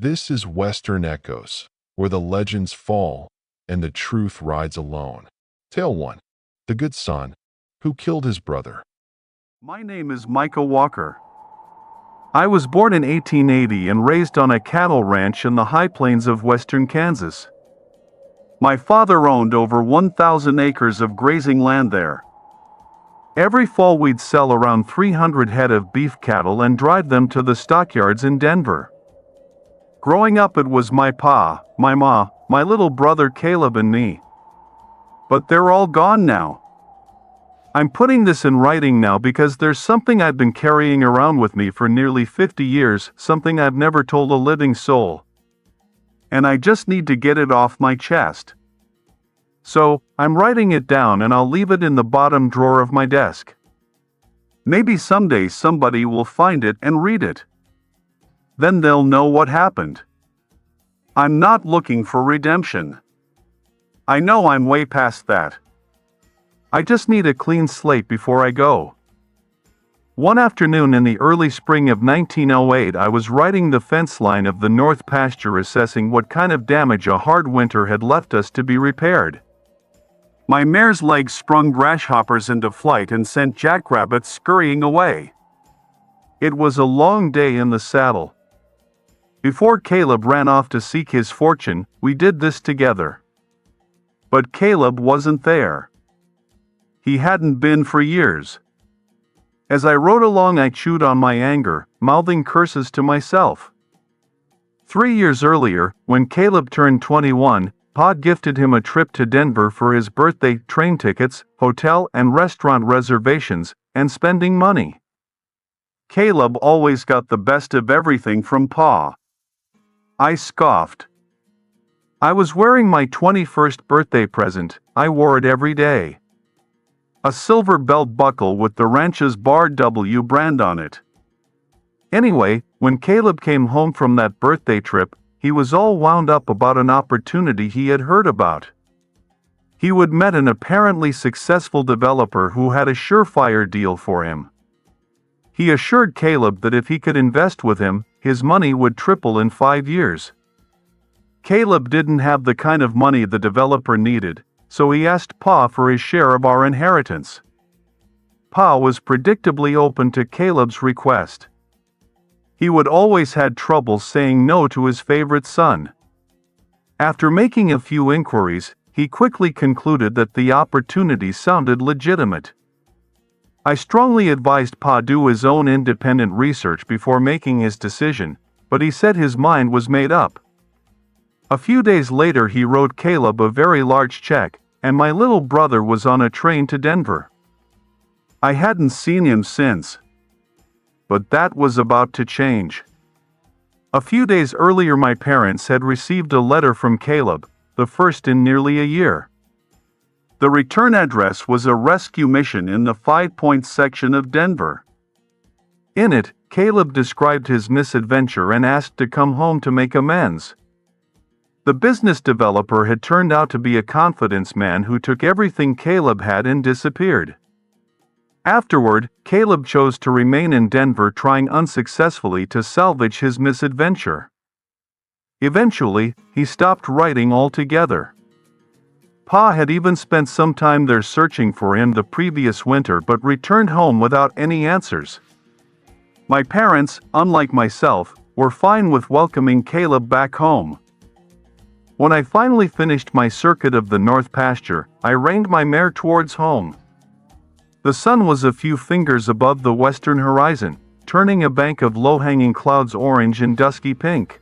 This is Western Echoes, where the legends fall and the truth rides alone. Tale 1. The Good Son, Who Killed His Brother. My name is Micah Walker. I was born in 1880 and raised on a cattle ranch in the high plains of western Kansas. My father owned over 1,000 acres of grazing land there. Every fall we'd sell around 300 head of beef cattle and drive them to the stockyards in Denver. Growing up, it was my pa, my ma, my little brother Caleb and me. But they're all gone now. I'm putting this in writing now because there's something I've been carrying around with me for nearly 50 years, something I've never told a living soul. And I just need to get it off my chest. So, I'm writing it down and I'll leave it in the bottom drawer of my desk. Maybe someday somebody will find it and read it. Then they'll know what happened. I'm not looking for redemption. I know I'm way past that. I just need a clean slate before I go. One afternoon in the early spring of 1908, I was riding the fence line of the north pasture assessing what kind of damage a hard winter had left us to be repaired. My mare's legs sprung grasshoppers into flight and sent jackrabbits scurrying away. It was a long day in the saddle. Before Caleb ran off to seek his fortune, we did this together. But Caleb wasn't there. He hadn't been for years. As I rode along, I chewed on my anger, mouthing curses to myself. 3 years earlier, when Caleb turned 21, Pa gifted him a trip to Denver for his birthday, train tickets, hotel and restaurant reservations, and spending money. Caleb always got the best of everything from Pa. I scoffed. I was wearing my 21st birthday present. I wore it every day. A silver belt buckle with the ranch's Bar W brand on it. Anyway, when Caleb came home from that birthday trip, he was all wound up about an opportunity he had heard about. He had met an apparently successful developer who had a surefire deal for him. He assured Caleb that if he could invest with him, his money would triple in 5 years. Caleb didn't have the kind of money the developer needed, so he asked Pa for his share of our inheritance. Pa was predictably open to Caleb's request. He would always had trouble saying no to his favorite son. After making a few inquiries, he quickly concluded that the opportunity sounded legitimate. I strongly advised Pa do his own independent research before making his decision, but he said his mind was made up. A few days later he wrote Caleb a very large check, and my little brother was on a train to Denver. I hadn't seen him since. But that was about to change. A few days earlier my parents had received a letter from Caleb, the first in nearly a year. The return address was a rescue mission in the 5 Points section of Denver. In it, Caleb described his misadventure and asked to come home to make amends. The business developer had turned out to be a confidence man who took everything Caleb had and disappeared. Afterward, Caleb chose to remain in Denver, trying unsuccessfully to salvage his misadventure. Eventually, he stopped writing altogether. Pa had even spent some time there searching for him the previous winter but returned home without any answers. My parents, unlike myself, were fine with welcoming Caleb back home. When I finally finished my circuit of the north pasture, I reined my mare towards home. The sun was a few fingers above the western horizon, turning a bank of low-hanging clouds orange and dusky pink.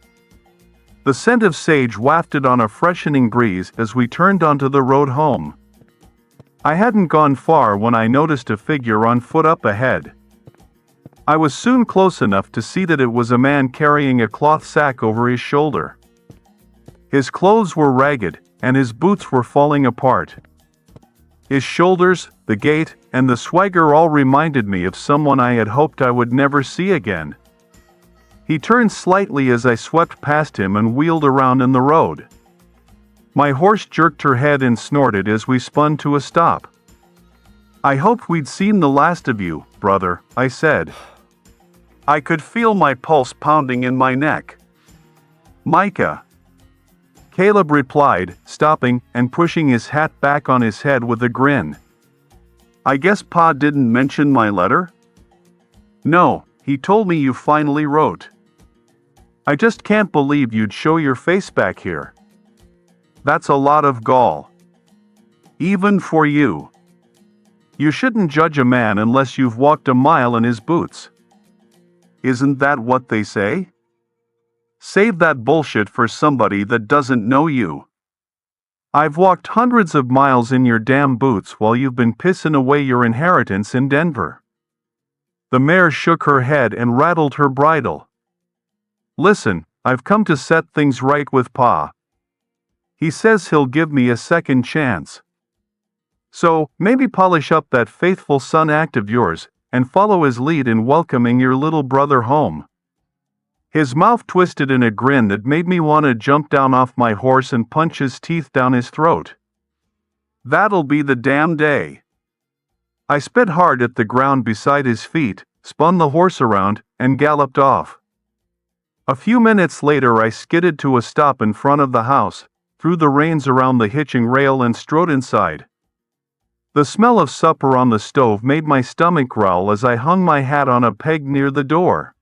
The scent of sage wafted on a freshening breeze as we turned onto the road home. I hadn't gone far when I noticed a figure on foot up ahead. I was soon close enough to see that it was a man carrying a cloth sack over his shoulder. His clothes were ragged, and his boots were falling apart. His shoulders, the gait, and the swagger all reminded me of someone I had hoped I would never see again. He turned slightly as I swept past him and wheeled around in the road. My horse jerked her head and snorted as we spun to a stop. "I hoped we'd seen the last of you, brother," I said. I could feel my pulse pounding in my neck. Micah. Caleb replied, stopping and pushing his hat back on his head with a grin. I guess Pa didn't mention my letter? No, he told me you finally wrote. I just can't believe you'd show your face back here. That's a lot of gall. Even for you. You shouldn't judge a man unless you've walked a mile in his boots. Isn't that what they say? Save that bullshit for somebody that doesn't know you. I've walked hundreds of miles in your damn boots while you've been pissing away your inheritance in Denver. The mare shook her head and rattled her bridle. Listen, I've come to set things right with Pa. He says he'll give me a second chance. So, maybe polish up that faithful son act of yours and follow his lead in welcoming your little brother home. His mouth twisted in a grin that made me want to jump down off my horse and punch his teeth down his throat. That'll be the damn day. I spit hard at the ground beside his feet, spun the horse around, and galloped off. A few minutes later I skidded to a stop in front of the house, threw the reins around the hitching rail and strode inside. The smell of supper on the stove made my stomach growl as I hung my hat on a peg near the door.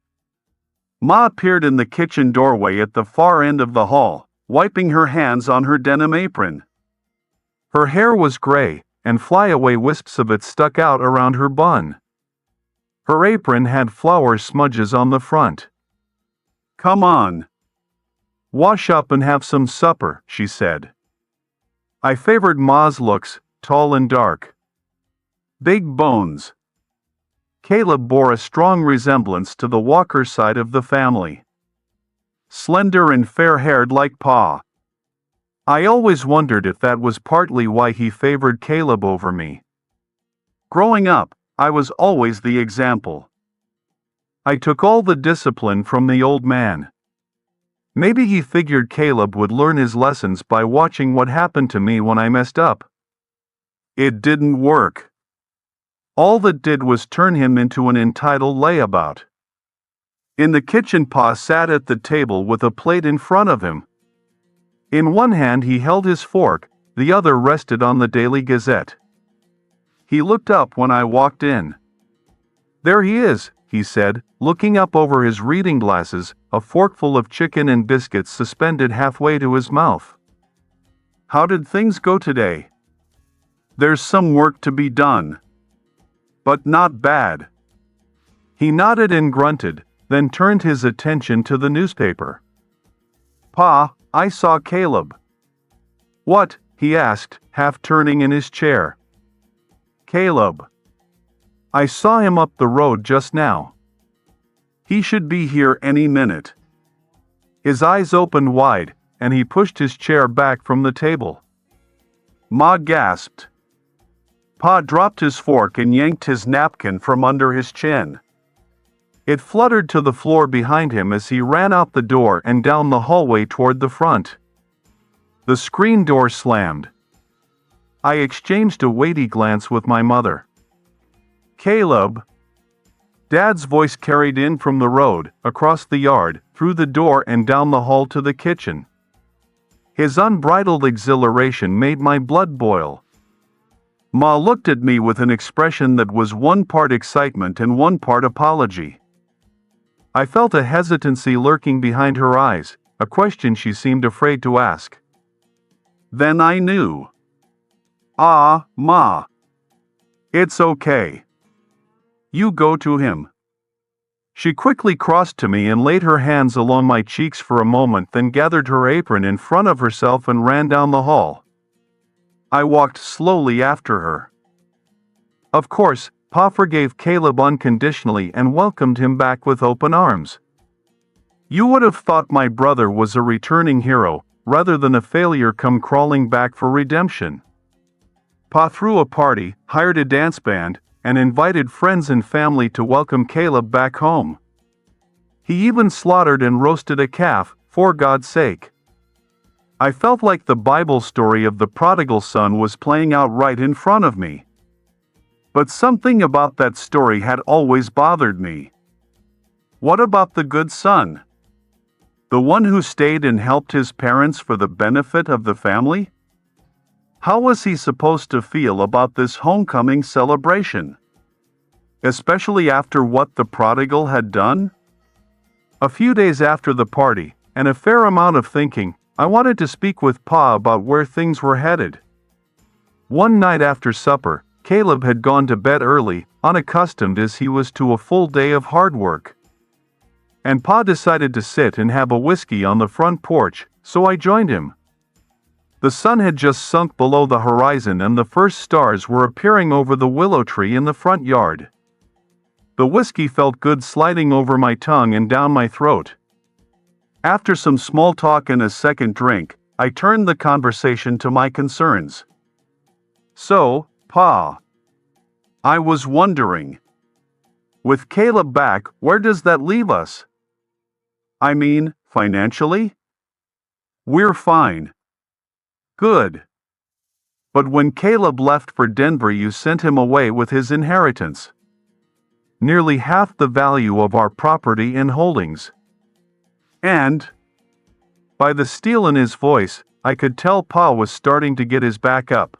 Ma appeared in the kitchen doorway at the far end of the hall, wiping her hands on her denim apron. Her hair was gray, and flyaway wisps of it stuck out around her bun. Her apron had flour smudges on the front. Come on. Wash up and have some supper, she said. I favored Ma's looks, tall and dark. Big bones. Caleb bore a strong resemblance to the Walker side of the family. Slender and fair-haired like Pa. I always wondered if that was partly why he favored Caleb over me. Growing up, I was always the example. I took all the discipline from the old man. Maybe he figured Caleb would learn his lessons by watching what happened to me when I messed up. It didn't work. All that did was turn him into an entitled layabout. In the kitchen, Pa sat at the table with a plate in front of him. In one hand he held his fork, the other rested on the Daily Gazette. He looked up when I walked in. There he is, he said, looking up over his reading glasses, a forkful of chicken and biscuits suspended halfway to his mouth. How did things go today? There's some work to be done. But not bad. He nodded and grunted, then turned his attention to the newspaper. Pa, I saw Caleb. What? He asked, half turning in his chair. Caleb. I saw him up the road just now. He should be here any minute. His eyes opened wide, and he pushed his chair back from the table. Ma gasped. Pa dropped his fork and yanked his napkin from under his chin. It fluttered to the floor behind him as he ran out the door and down the hallway toward the front. The screen door slammed. I exchanged a weighty glance with my mother. Caleb. Dad's voice carried in from the road, across the yard, through the door and down the hall to the kitchen. His unbridled exhilaration made my blood boil. Ma looked at me with an expression that was one part excitement and one part apology. I felt a hesitancy lurking behind her eyes, a question she seemed afraid to ask. Then I knew. Ah, Ma. It's okay. You go to him. She quickly crossed to me and laid her hands along my cheeks for a moment, then gathered her apron in front of herself and ran down the hall. I walked slowly after her. Of course, Pa forgave Caleb unconditionally and welcomed him back with open arms. You would have thought my brother was a returning hero, rather than a failure come crawling back for redemption. Pa threw a party, hired a dance band, and invited friends and family to welcome Caleb back home. He even slaughtered and roasted a calf, for God's sake. I felt like the Bible story of the prodigal son was playing out right in front of me. But something about that story had always bothered me. What about the good son? The one who stayed and helped his parents for the benefit of the family? How was he supposed to feel about this homecoming celebration? Especially after what the prodigal had done? A few days after the party, and a fair amount of thinking, I wanted to speak with Pa about where things were headed. One night after supper, Caleb had gone to bed early, unaccustomed as he was to a full day of hard work. And Pa decided to sit and have a whiskey on the front porch, so I joined him. The sun had just sunk below the horizon and the first stars were appearing over the willow tree in the front yard. The whiskey felt good sliding over my tongue and down my throat. After some small talk and a second drink, I turned the conversation to my concerns. So, Pa, I was wondering, with Caleb back, where does that leave us? I mean, financially? We're fine. Good. But when Caleb left for Denver, you sent him away with his inheritance. Nearly half the value of our property and holdings. And, by the steel in his voice, I could tell Pa was starting to get his back up.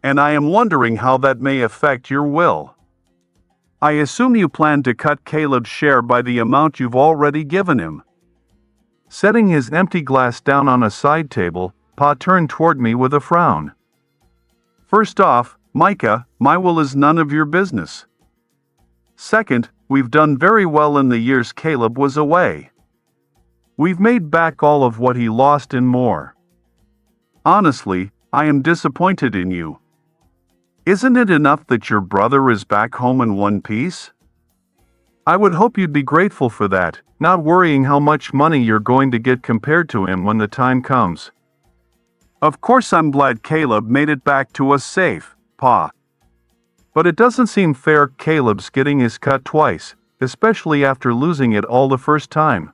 And I am wondering how that may affect your will. I assume you plan to cut Caleb's share by the amount you've already given him. Setting his empty glass down on a side table, Pa turned toward me with a frown. First off, Micah, my will is none of your business. Second, we've done very well in the years Caleb was away. We've made back all of what he lost and more. Honestly, I am disappointed in you. Isn't it enough that your brother is back home in one piece? I would hope you'd be grateful for that, not worrying how much money you're going to get compared to him when the time comes. Of course I'm glad Caleb made it back to us safe, Pa. But it doesn't seem fair Caleb's getting his cut twice, especially after losing it all the first time.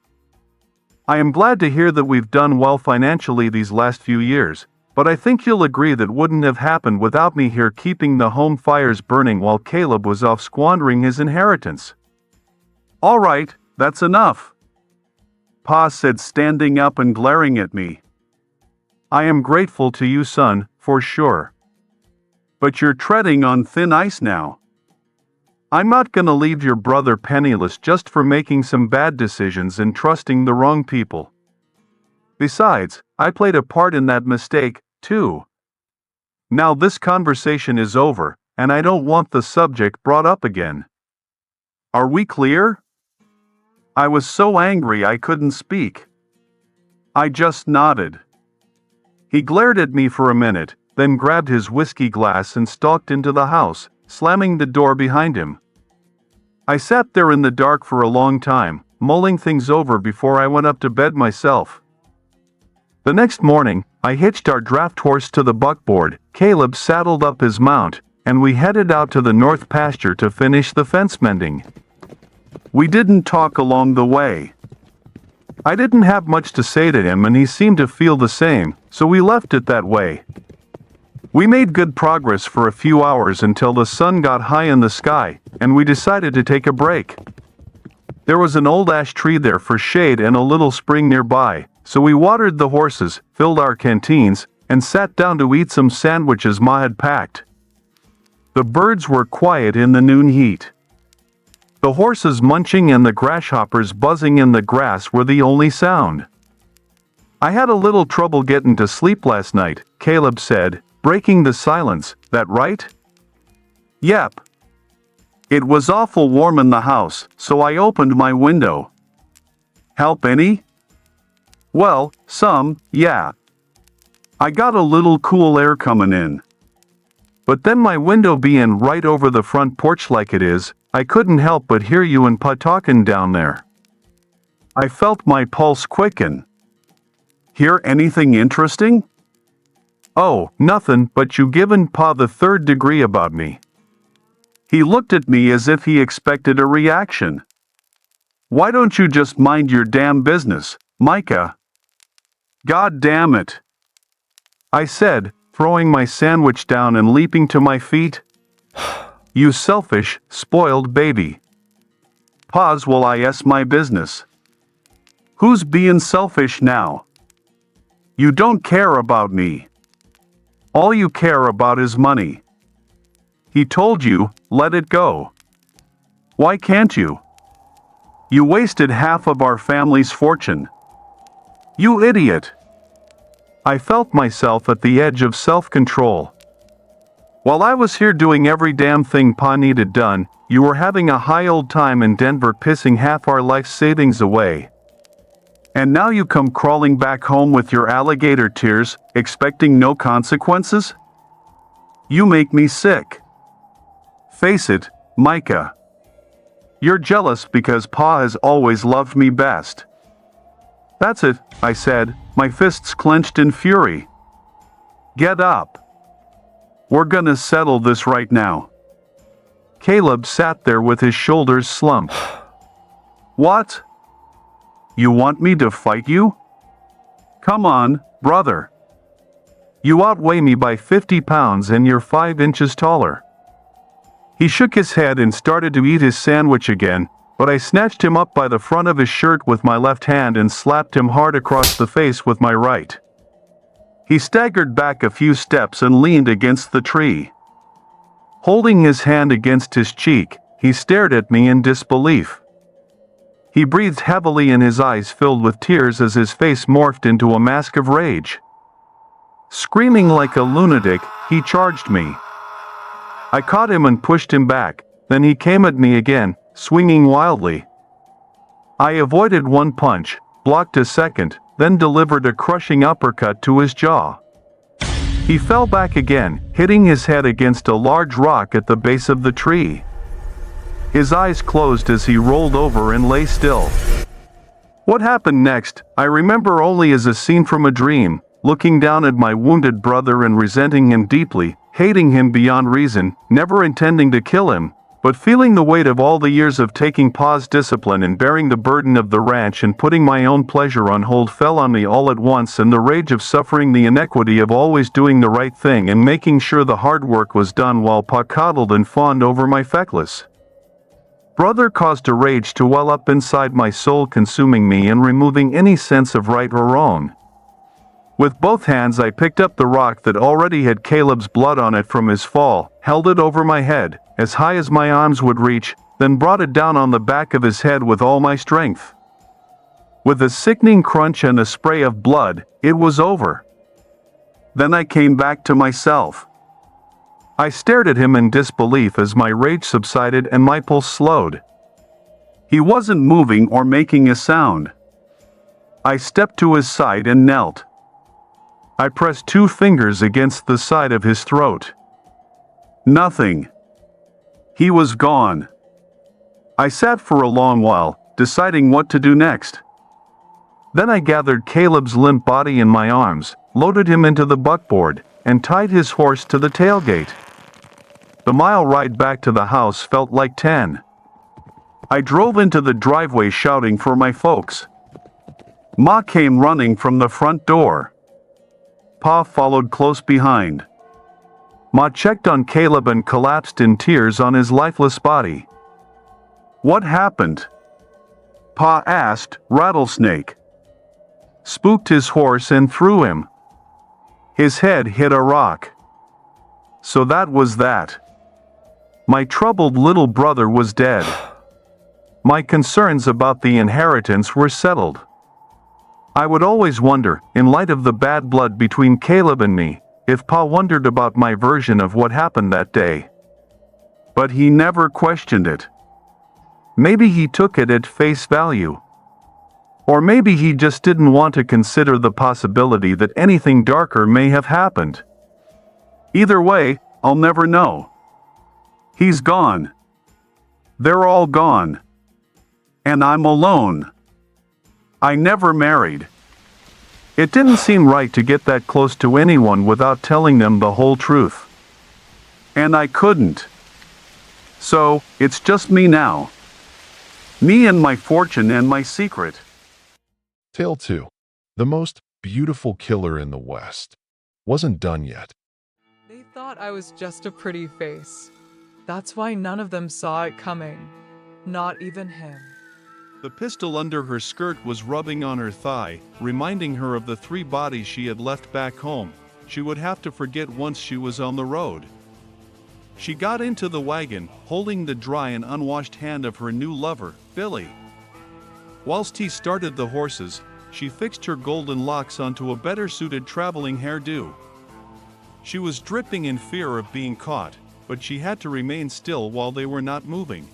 I am glad to hear that we've done well financially these last few years, but I think you'll agree that wouldn't have happened without me here keeping the home fires burning while Caleb was off squandering his inheritance. All right, that's enough, Pa said, standing up and glaring at me. I am grateful to you, son, for sure. But you're treading on thin ice now. I'm not gonna leave your brother penniless just for making some bad decisions and trusting the wrong people. Besides, I played a part in that mistake, too. Now this conversation is over, and I don't want the subject brought up again. Are we clear? I was so angry I couldn't speak. I just nodded. He glared at me for a minute, then grabbed his whiskey glass and stalked into the house, slamming the door behind him. I sat there in the dark for a long time, mulling things over before I went up to bed myself. The next morning, I hitched our draft horse to the buckboard, Caleb saddled up his mount, and we headed out to the north pasture to finish the fence mending. We didn't talk along the way. I didn't have much to say to him and he seemed to feel the same, so we left it that way. We made good progress for a few hours until the sun got high in the sky, and we decided to take a break. There was an old ash tree there for shade and a little spring nearby, so we watered the horses, filled our canteens, and sat down to eat some sandwiches Ma had packed. The birds were quiet in the noon heat. The horses munching and the grasshoppers buzzing in the grass were the only sound. I had a little trouble getting to sleep last night, Caleb said, breaking the silence. That right? Yep. It was awful warm in the house, so I opened my window. Help any? Well, some, yeah. I got a little cool air coming in. But then my window being right over the front porch like it is, I couldn't help but hear you and Pa talking down there. I felt my pulse quicken. Hear anything interesting? Oh, nothing, but you giving Pa the third degree about me. He looked at me as if he expected a reaction. Why don't you just mind your damn business, Micah? God damn it, I said, throwing my sandwich down and leaping to my feet. You selfish, spoiled baby. Pause while I ask my business. Who's being selfish now? You don't care about me. All you care about is money. He told you, let it go. Why can't you? You wasted half of our family's fortune. You idiot. I felt myself at the edge of self-control. While I was here doing every damn thing Pa needed done, you were having a high old time in Denver pissing half our life savings away. And now you come crawling back home with your alligator tears, expecting no consequences? You make me sick. Face it, Micah. You're jealous because Pa has always loved me best. That's it, I said, my fists clenched in fury. Get up. We're gonna settle this right now. Caleb sat there with his shoulders slumped. What? You want me to fight you? Come on, brother. You outweigh me by 50 pounds and you're 5 inches taller. He shook his head and started to eat his sandwich again, but I snatched him up by the front of his shirt with my left hand and slapped him hard across the face with my right. He staggered back a few steps and leaned against the tree. Holding his hand against his cheek, he stared at me in disbelief. He breathed heavily and his eyes filled with tears as his face morphed into a mask of rage. Screaming like a lunatic, he charged me. I caught him and pushed him back, then he came at me again, swinging wildly. I avoided one punch, blocked a second, then delivered a crushing uppercut to his jaw. He fell back again, hitting his head against a large rock at the base of the tree. His eyes closed as he rolled over and lay still. What happened next, I remember only as a scene from a dream, looking down at my wounded brother and resenting him deeply, hating him beyond reason, never intending to kill him, but feeling the weight of all the years of taking Pa's discipline and bearing the burden of the ranch and putting my own pleasure on hold fell on me all at once, and the rage of suffering the inequity of always doing the right thing and making sure the hard work was done while Pa coddled and fawned over my feckless brother caused a rage to well up inside my soul, consuming me and removing any sense of right or wrong. With both hands I picked up the rock that already had Caleb's blood on it from his fall, held it over my head, as high as my arms would reach, then brought it down on the back of his head with all my strength. With a sickening crunch and a spray of blood, it was over. Then I came back to myself. I stared at him in disbelief as my rage subsided and my pulse slowed. He wasn't moving or making a sound. I stepped to his side and knelt. I pressed 2 fingers against the side of his throat. Nothing. He was gone. I sat for a long while, deciding what to do next. Then I gathered Caleb's limp body in my arms, loaded him into the buckboard, and tied his horse to the tailgate. The mile ride back to the house felt like 10. I drove into the driveway shouting for my folks. Ma came running from the front door. Pa followed close behind. Ma checked on Caleb and collapsed in tears on his lifeless body. What happened? Pa asked. Rattlesnake. Spooked his horse and threw him. His head hit a rock. So that was that. My troubled little brother was dead. My concerns about the inheritance were settled. I would always wonder, in light of the bad blood between Caleb and me, if Pa wondered about my version of what happened that day. But he never questioned it. Maybe he took it at face value. Or maybe he just didn't want to consider the possibility that anything darker may have happened. Either way, I'll never know. He's gone. They're all gone. And I'm alone. I never married. It didn't seem right to get that close to anyone without telling them the whole truth. And I couldn't. So, it's just me now. Me and my fortune and my secret. Tale 2. The most beautiful killer in the West. Wasn't done yet. They thought I was just a pretty face. That's why none of them saw it coming. Not even him. The pistol under her skirt was rubbing on her thigh, reminding her of the 3 bodies she had left back home. She would have to forget once she was on the road. She got into the wagon, holding the dry and unwashed hand of her new lover, Billy. Whilst he started the horses, she fixed her golden locks onto a better-suited traveling hairdo. She was dripping in fear of being caught, but she had to remain still while they were not moving.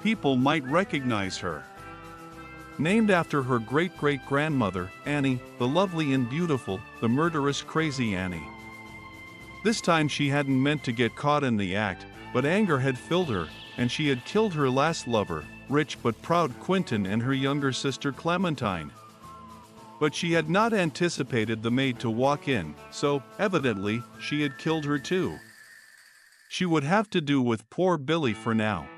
People might recognize her. Named after her great-great-grandmother, Annie, the lovely and beautiful, the murderous crazy Annie. This time she hadn't meant to get caught in the act, but anger had filled her, and she had killed her last lover, rich but proud Quentin, and her younger sister Clementine. But she had not anticipated the maid to walk in, so, evidently, she had killed her too. She would have to do with poor Billy for now.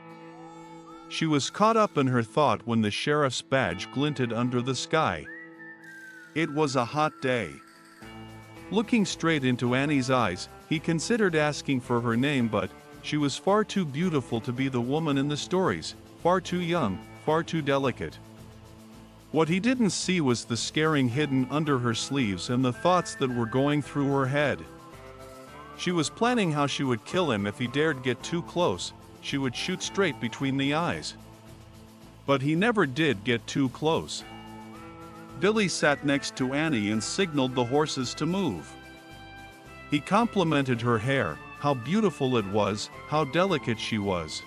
She was caught up in her thought when the sheriff's badge glinted under the sky. It was a hot day. Looking straight into Annie's eyes, he considered asking for her name, but she was far too beautiful to be the woman in the stories, far too young, far too delicate. What he didn't see was the scaring hidden under her sleeves and the thoughts that were going through her head. She was planning how she would kill him if he dared get too close. She would shoot straight between the eyes. But he never did get too close. Billy sat next to Annie and signaled the horses to move. He complimented her hair, how beautiful it was, how delicate she was.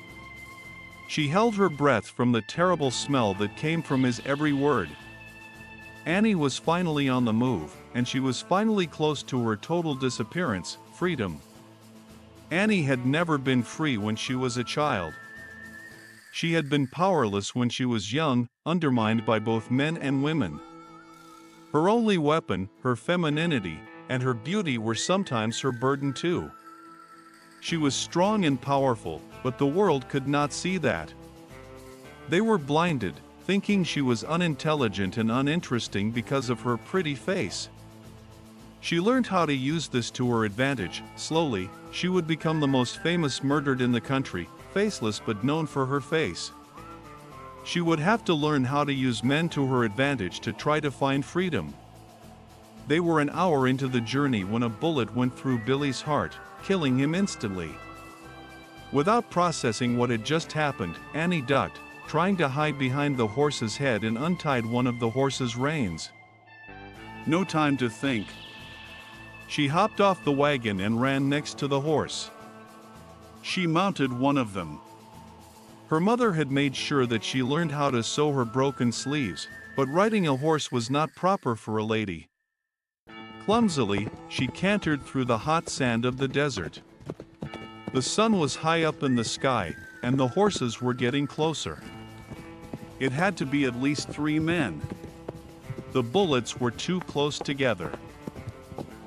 She held her breath from the terrible smell that came from his every word. Annie was finally on the move, and she was finally close to her total disappearance, freedom. Annie had never been free when she was a child. She had been powerless when she was young, undermined by both men and women. Her only weapon, her femininity, and her beauty were sometimes her burden too. She was strong and powerful, but the world could not see that. They were blinded, thinking she was unintelligent and uninteresting because of her pretty face. She learned how to use this to her advantage. Slowly, she would become the most famous murdered in the country, faceless but known for her face. She would have to learn how to use men to her advantage to try to find freedom. They were an hour into the journey when a bullet went through Billy's heart, killing him instantly. Without processing what had just happened, Annie ducked, trying to hide behind the horse's head, and untied one of the horse's reins. No time to think. She hopped off the wagon and ran next to the horse. She mounted one of them. Her mother had made sure that she learned how to sew her broken sleeves, but riding a horse was not proper for a lady. Clumsily, she cantered through the hot sand of the desert. The sun was high up in the sky, and the horses were getting closer. It had to be at least 3 men. The bullets were too close together.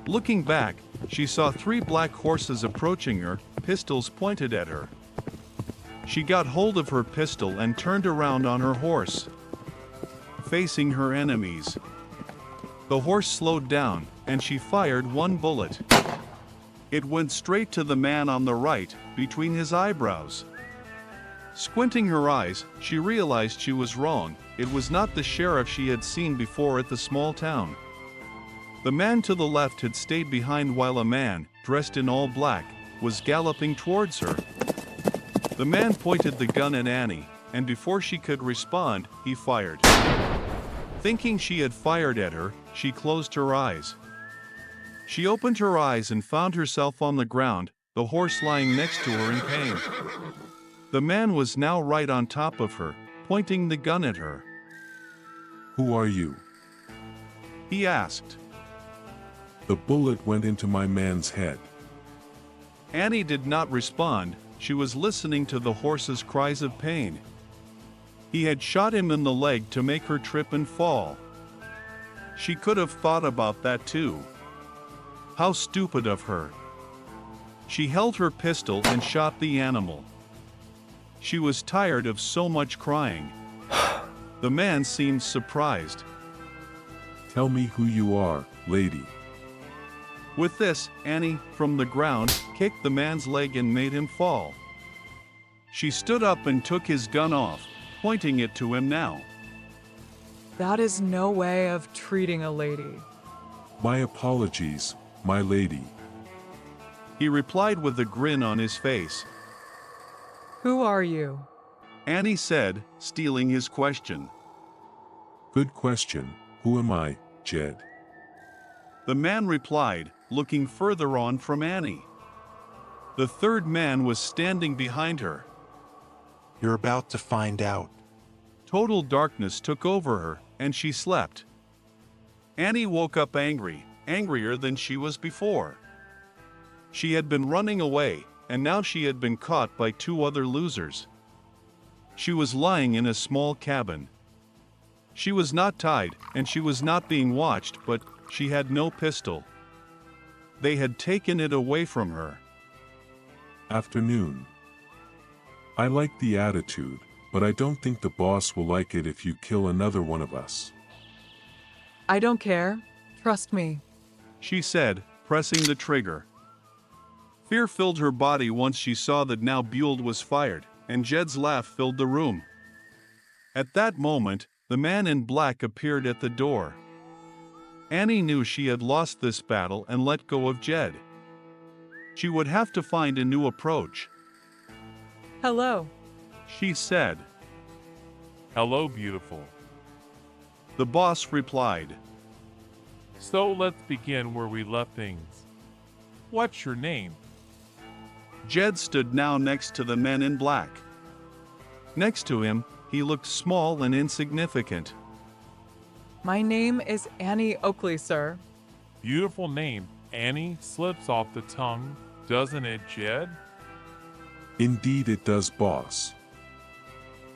Looking back, she saw 3 black horses approaching her, pistols pointed at her. She got hold of her pistol and turned around on her horse, facing her enemies. The horse slowed down, and she fired 1 bullet. It went straight to the man on the right, between his eyebrows. Squinting her eyes, she realized she was wrong. It was not the sheriff she had seen before at the small town. The man to the left had stayed behind while a man, dressed in all black, was galloping towards her. The man pointed the gun at Annie, and before she could respond, he fired. Thinking she had fired at her, she closed her eyes. She opened her eyes and found herself on the ground, the horse lying next to her in pain. The man was now right on top of her, pointing the gun at her. "Who are you?" he asked. "The bullet went into my man's head." Annie did not respond. She was listening to the horse's cries of pain. He had shot him in the leg to make her trip and fall. She could have thought about that too. How stupid of her. She held her pistol and shot the animal. She was tired of so much crying. The man seemed surprised. "Tell me who you are, lady." With this, Annie, from the ground, kicked the man's leg and made him fall. She stood up and took his gun off. pointing it to him now. That is no way of treating a lady. My apologies, my lady. He replied with a grin on his face. Who are you? Annie said, stealing his question. Good question. Who am I, Jed? The man replied, looking further on from Annie. The third man was standing behind her. You're about to find out. Total darkness took over her, and she slept. Annie woke up angry, angrier than she was before. She had been running away, and now she had been caught by two other losers. She was lying in a small cabin. She was not tied, and she was not being watched, but she had no pistol. They had taken it away from her. Afternoon. I like the attitude, but I don't think the boss will like it if you kill another one of us. I don't care. Trust me. She said, pressing the trigger. Fear filled her body once she saw that now Buell was fired, and Jed's laugh filled the room. At that moment, the man in black appeared at the door. Annie knew she had lost this battle and let go of Jed. She would have to find a new approach. Hello. She said. Hello, beautiful. The boss replied. So let's begin where we left things. What's your name? Jed stood now next to the men in black. Next to him, he looked small and insignificant. My name is Annie Oakley, sir. Beautiful name. Annie slips off the tongue, doesn't it, Jed? Indeed it does, boss.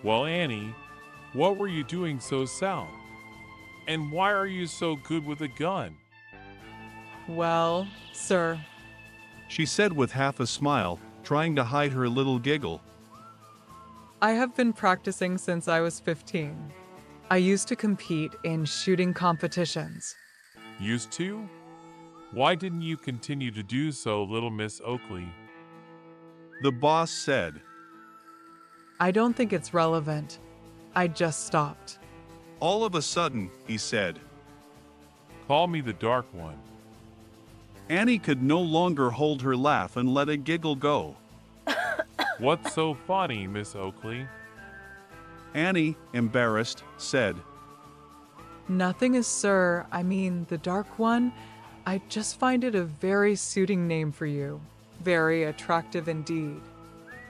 Well, Annie, what were you doing so south? And why are you so good with a gun? Well, sir. She said with half a smile, trying to hide her little giggle. I have been practicing since I was 15. I used to compete in shooting competitions. Used to? Why didn't you continue to do so, little Miss Oakley? The boss said. I don't think it's relevant. I just stopped. All of a sudden, he said. Call me the Dark One. Annie could no longer hold her laugh and let a giggle go. What's so funny, Miss Oakley? Annie, embarrassed, said. Nothing is sir. I mean, the Dark One. I just find it a very suiting name for you. Very attractive indeed.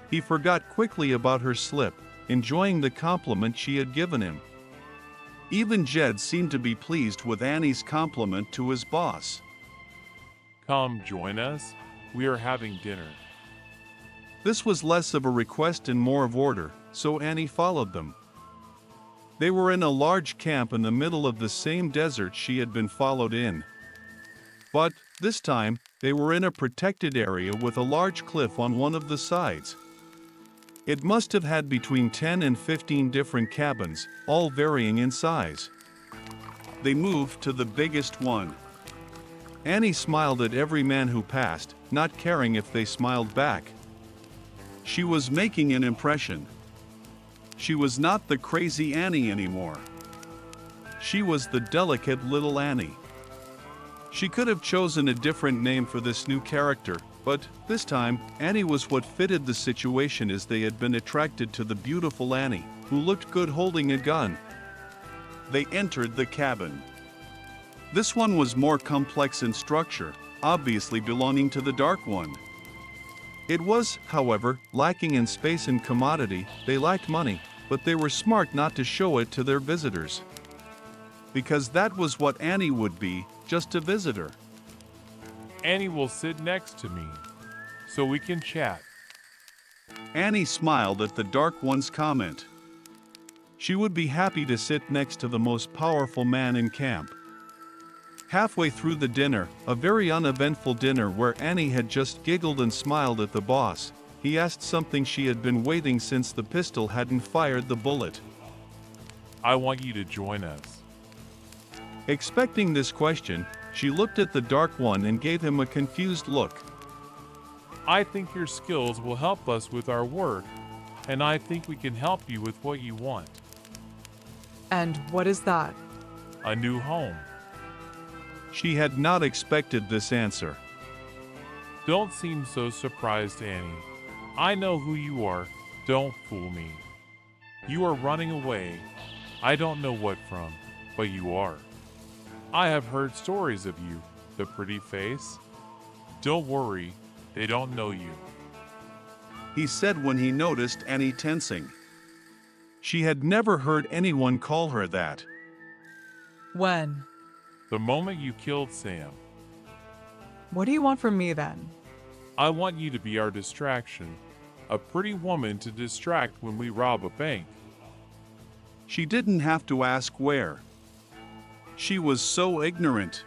He forgot quickly about her slip, enjoying the compliment she had given him. Even Jed seemed to be pleased with Annie's compliment to his boss. Come join us. We are having dinner. This was less of a request and more of order, so Annie followed them. They were in a large camp in the middle of the same desert she had been followed in. But, this time, they were in a protected area with a large cliff on one of the sides. It must have had between 10 and 15 different cabins, all varying in size. They moved to the biggest one. Annie smiled at every man who passed, not caring if they smiled back. She was making an impression. She was not the crazy Annie anymore. She was the delicate little Annie. She could have chosen a different name for this new character, but this time, Annie was what fitted the situation as they had been attracted to the beautiful Annie, who looked good holding a gun. They entered the cabin. This one was more complex in structure, obviously belonging to the Dark One. It was, however, lacking in space and commodity. They lacked money, but they were smart not to show it to their visitors. Because that was what Annie would be, just a visitor. Annie will sit next to me, so we can chat. Annie smiled at the Dark One's comment. She would be happy to sit next to the most powerful man in camp. Halfway through the dinner, a very uneventful dinner where Annie had just giggled and smiled at the boss, he asked something she had been waiting since the pistol hadn't fired the bullet. I want you to join us. Expecting this question, she looked at the Dark One and gave him a confused look. I think your skills will help us with our work. and I think we can help you with what you want. And what is that? A new home. She had not expected this answer. Don't seem so surprised, Annie. I know who you are. Don't fool me. You are running away. I don't know what from, but you are. I have heard stories of you, the pretty face. Don't worry, they don't know you. He said when he noticed Annie tensing. She had never heard anyone call her that. When? The moment you killed Sam. What do you want from me then? I want you to be our distraction. A pretty woman to distract when we rob a bank. She didn't have to ask where. She was so ignorant.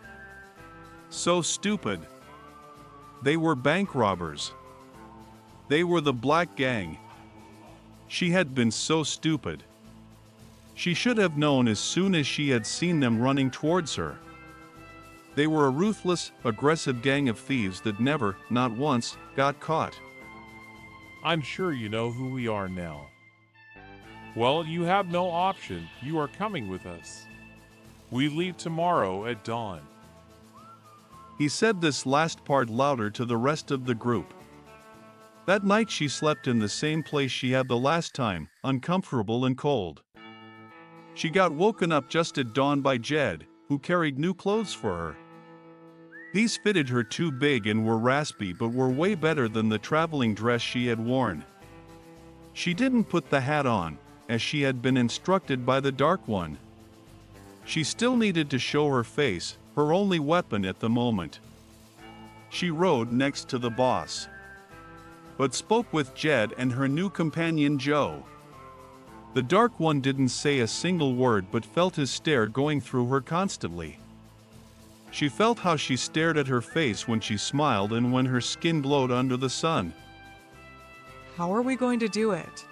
So stupid. They were bank robbers. They were the Black Gang. She had been so stupid. She should have known as soon as she had seen them running towards her. They were a ruthless, aggressive gang of thieves that never, not once, got caught. I'm sure you know who we are now. Well, you have no option. You are coming with us. We leave tomorrow at dawn. He said this last part louder to the rest of the group. That night she slept in the same place she had the last time, uncomfortable and cold. She got woken up just at dawn by Jed, who carried new clothes for her. These fitted her too big and were raspy but were way better than the traveling dress she had worn. She didn't put the hat on, as she had been instructed by the Dark One. She still needed to show her face, her only weapon at the moment. She rode next to the boss, but spoke with Jed and her new companion Joe. The Dark One didn't say a single word but felt his stare going through her constantly. She felt how she stared at her face when she smiled and when her skin glowed under the sun. How are we going to do it?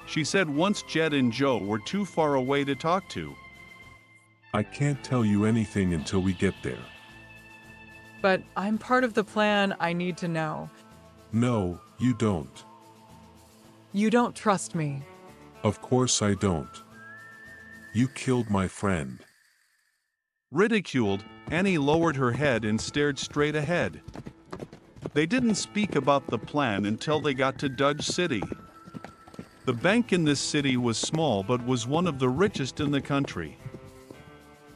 She said once Jed and Joe were too far away to talk to. I can't tell you anything until we get there. But I'm part of the plan. I need to know. No, you don't. You don't trust me. Of course I don't. You killed my friend. Ridiculed, Annie lowered her head and stared straight ahead. They didn't speak about the plan until they got to Dodge City. The bank in this city was small but was one of the richest in the country.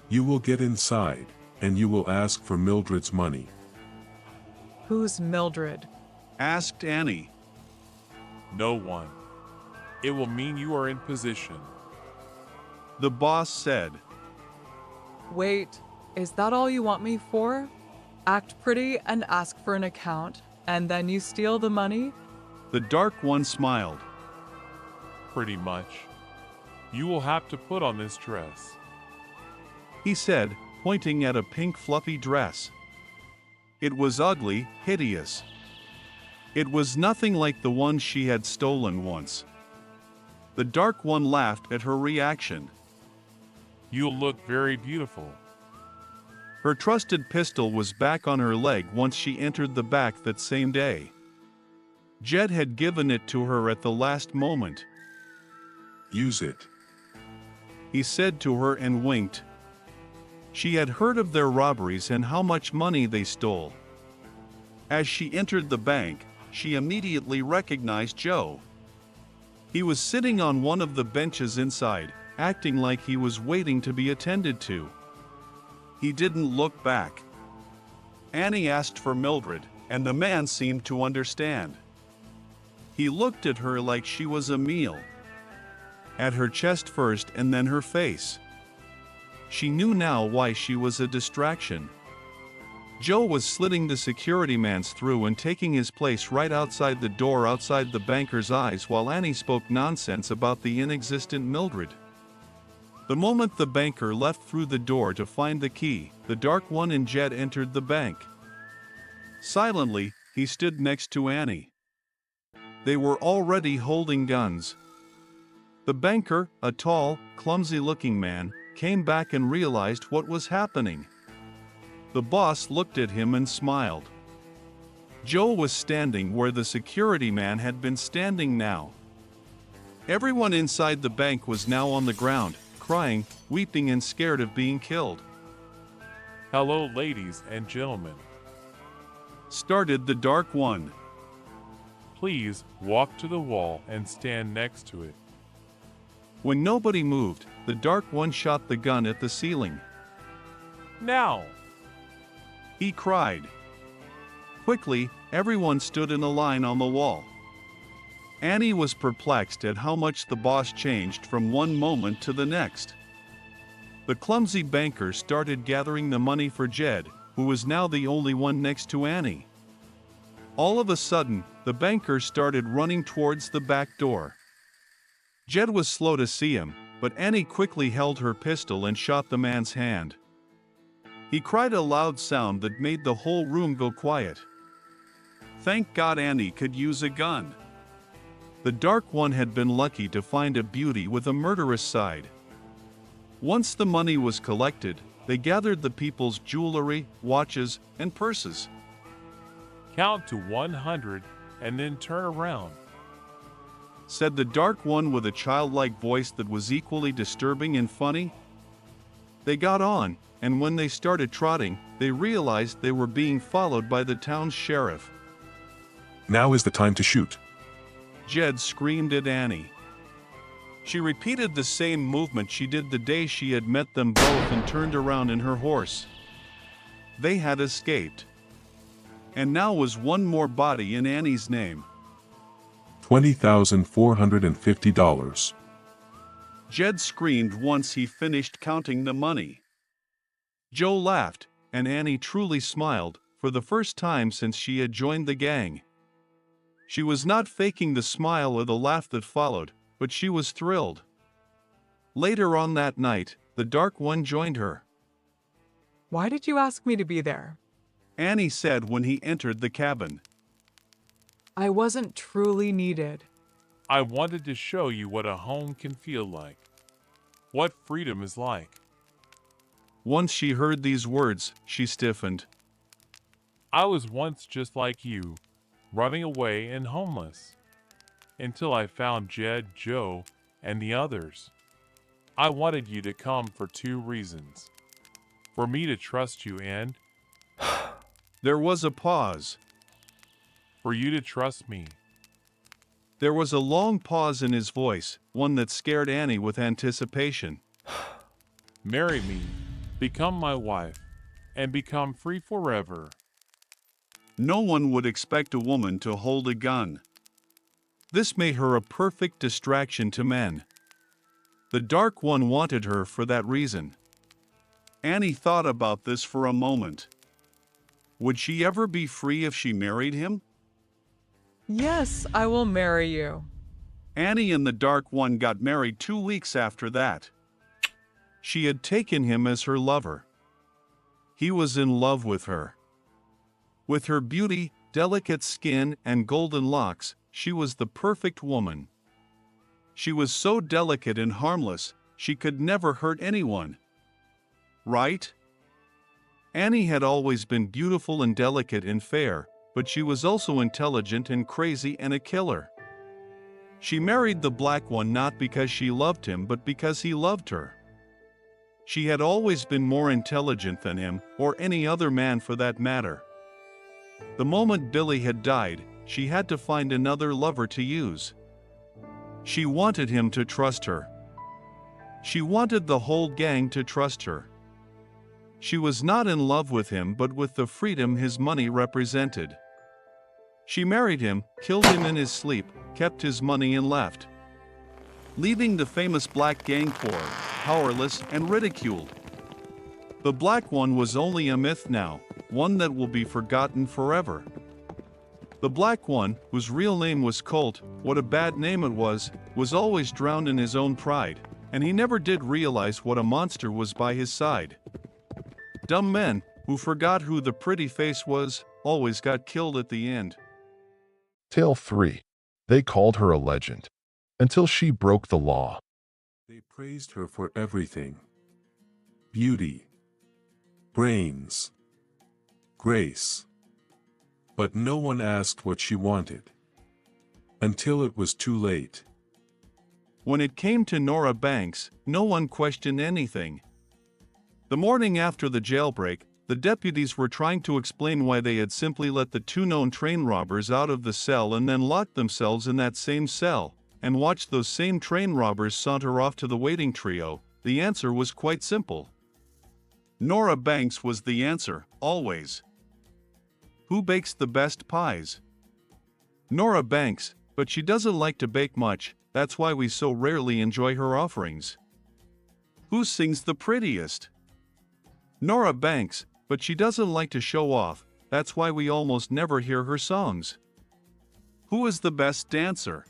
You will get inside, and you will ask for Mildred's money. Who's Mildred? Asked Annie. No one. It will mean you are in position. The boss said. Wait, is that all you want me for? Act pretty and ask for an account, and then you steal the money? The Dark One smiled. Pretty much. You will have to put on this dress. He said, pointing at a pink fluffy dress. It was ugly, hideous. It was nothing like the one she had stolen once. The Dark One laughed at her reaction. You'll look very beautiful. Her trusted pistol was back on her leg once she entered the back that same day. Jed had given it to her at the last moment. Use it. He said to her and winked. She had heard of their robberies and how much money they stole. As she entered the bank, she immediately recognized Joe. He was sitting on one of the benches inside, acting like he was waiting to be attended to. He didn't look back. Annie asked for Mildred, and the man seemed to understand. He looked at her like she was a meal. At her chest first and then her face. She knew now why she was a distraction. Joe was slitting the security man's through and taking his place right outside the door outside the banker's eyes while Annie spoke nonsense about the inexistent Mildred. The moment the banker left through the door to find the key, the Dark One and Jed entered the bank. Silently, he stood next to Annie. They were already holding guns. The banker, a tall, clumsy-looking man, came back and realized what was happening. The boss looked at him and smiled. Joe was standing where the security man had been standing now. Everyone inside the bank was now on the ground, crying, weeping and scared of being killed. Hello, ladies and gentlemen. Started the Dark One. Please walk to the wall and stand next to it. When nobody moved, the Dark One shot the gun at the ceiling. Now! He cried. Quickly, everyone stood in a line on the wall. Annie was perplexed at how much the boss changed from one moment to the next. The clumsy banker started gathering the money for Jed, who was now the only one next to Annie. All of a sudden, the banker started running towards the back door. Jed was slow to see him, but Annie quickly held her pistol and shot the man's hand. He cried a loud sound that made the whole room go quiet. Thank God Annie could use a gun. The Dark One had been lucky to find a beauty with a murderous side. Once the money was collected, they gathered the people's jewelry, watches, and purses. Count to 100 and then turn around, said the Dark One with a childlike voice that was equally disturbing and funny. They got on, and when they started trotting, they realized they were being followed by the town's sheriff. Now is the time to shoot. Jed screamed at Annie. She repeated the same movement she did the day she had met them both and turned around in her horse. They had escaped. And now was one more body in Annie's name. $20,450. Jed screamed once he finished counting the money. Joe laughed, and Annie truly smiled, for the first time since she had joined the gang. She was not faking the smile or the laugh that followed, but she was thrilled. Later on that night, the Dark One joined her. Why did you ask me to be there? Annie said when he entered the cabin. I wasn't truly needed. I wanted to show you what a home can feel like. What freedom is like. Once she heard these words, she stiffened. I was once just like you, running away and homeless. Until I found Jed, Joe, and the others. I wanted you to come for 2 reasons. For me to trust you and There was a pause. for you to trust me. There was a long pause in his voice, one that scared Annie with anticipation. Marry me, become my wife, and become free forever. No one would expect a woman to hold a gun. This made her a perfect distraction to men. The Dark One wanted her for that reason. Annie thought about this for a moment. Would she ever be free if she married him? Yes, I will marry you. Annie and the Dark One got married 2 weeks after that. She had taken him as her lover. He was in love with her. With her beauty, delicate skin, and golden locks, she was the perfect woman. She was so delicate and harmless, she could never hurt anyone. Right? Annie had always been beautiful and delicate and fair, but she was also intelligent and crazy and a killer. She married the Black One not because she loved him but because he loved her. She had always been more intelligent than him, or any other man for that matter. The moment Billy had died, she had to find another lover to use. She wanted him to trust her. She wanted the whole gang to trust her. She was not in love with him but with the freedom his money represented. She married him, killed him in his sleep, kept his money and left, leaving the famous black gang poor, powerless, and ridiculed. The Black One was only a myth now, one that will be forgotten forever. The Black One, whose real name was Colt, what a bad name it was always drowned in his own pride, and he never did realize what a monster was by his side. Dumb men, who forgot who the pretty face was, always got killed at the end. Tale 3. They called her a legend. Until she broke the law. They praised her for everything. Beauty. Brains. Grace. But no one asked what she wanted. Until it was too late. When it came to Nora Banks, no one questioned anything. The morning after the jailbreak, the deputies were trying to explain why they had simply let the two known train robbers out of the cell and then locked themselves in that same cell, and watched those same train robbers saunter off to the waiting trio. The answer was quite simple. Nora Banks was the answer, always. Who bakes the best pies? Nora Banks, but she doesn't like to bake much, that's why we so rarely enjoy her offerings. Who sings the prettiest? Nora Banks, but she doesn't like to show off, that's why we almost never hear her songs. Who is the best dancer?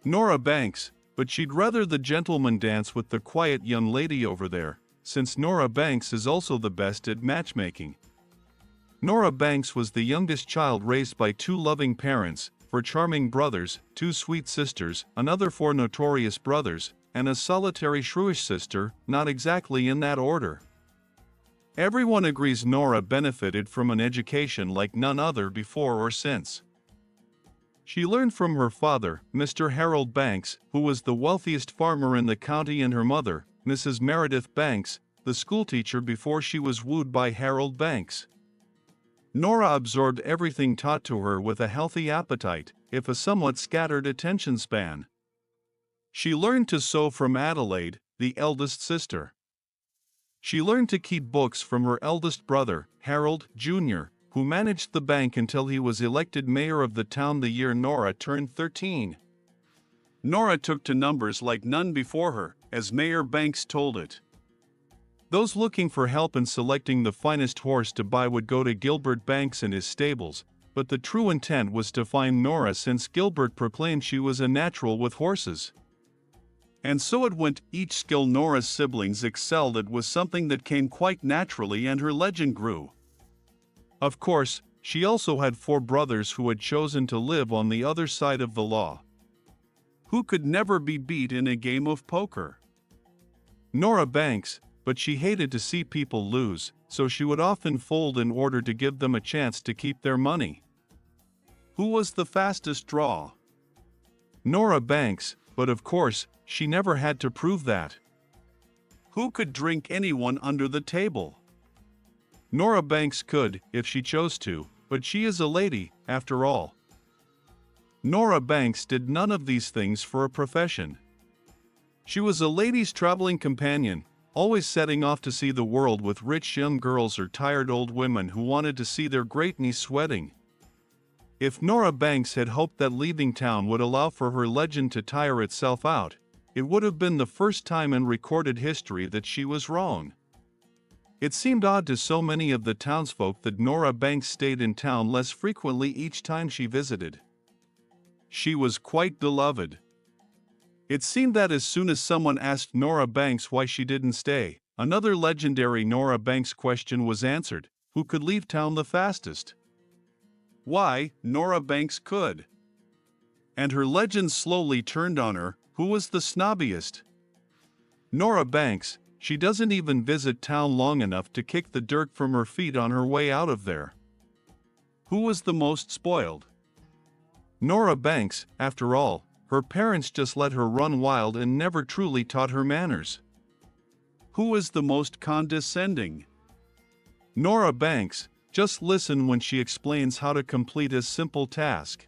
Nora Banks, but she'd rather the gentleman dance with the quiet young lady over there, since Nora Banks is also the best at matchmaking. Nora Banks was the youngest child raised by two loving parents, 4 charming brothers, 2 sweet sisters, another 4 notorious brothers, and a solitary shrewish sister, not exactly in that order. Everyone agrees Nora benefited from an education like none other before or since. She learned from her father, Mr. Harold Banks, who was the wealthiest farmer in the county, and her mother, Mrs. Meredith Banks, the schoolteacher before she was wooed by Harold Banks. Nora absorbed everything taught to her with a healthy appetite, if a somewhat scattered attention span. She learned to sew from Adelaide, the eldest sister. She learned to keep books from her eldest brother, Harold, Jr., who managed the bank until he was elected mayor of the town the year Nora turned 13. Nora took to numbers like none before her, as Mayor Banks told it. Those looking for help in selecting the finest horse to buy would go to Gilbert Banks and his stables, but the true intent was to find Nora, since Gilbert proclaimed she was a natural with horses. And so it went. Each skill Nora's siblings excelled at was something that came quite naturally, and her legend grew. Of course, she also had 4 brothers who had chosen to live on the other side of the law, who could never be beat in a game of poker. Nora Banks, but she hated to see people lose, so she would often fold in order to give them a chance to keep their money. Who was the fastest draw? Nora Banks, but of course, she never had to prove that. Who could drink anyone under the table? Nora Banks could, if she chose to, but she is a lady, after all. Nora Banks did none of these things for a profession. She was a lady's traveling companion, always setting off to see the world with rich young girls or tired old women who wanted to see their great niece sweating. If Nora Banks had hoped that leaving town would allow for her legend to tire itself out, it would have been the first time in recorded history that she was wrong. It seemed odd to so many of the townsfolk that Nora Banks stayed in town less frequently each time she visited. She was quite beloved. It seemed that as soon as someone asked Nora Banks why she didn't stay, another legendary Nora Banks question was answered: who could leave town the fastest? Why, Nora Banks could. And her legend slowly turned on her: who was the snobbiest? Nora Banks. She doesn't even visit town long enough to kick the dirt from her feet on her way out of there. Who was the most spoiled? Nora Banks. After all, her parents just let her run wild and never truly taught her manners. Who is the most condescending? Nora Banks. Just listen when she explains how to complete a simple task.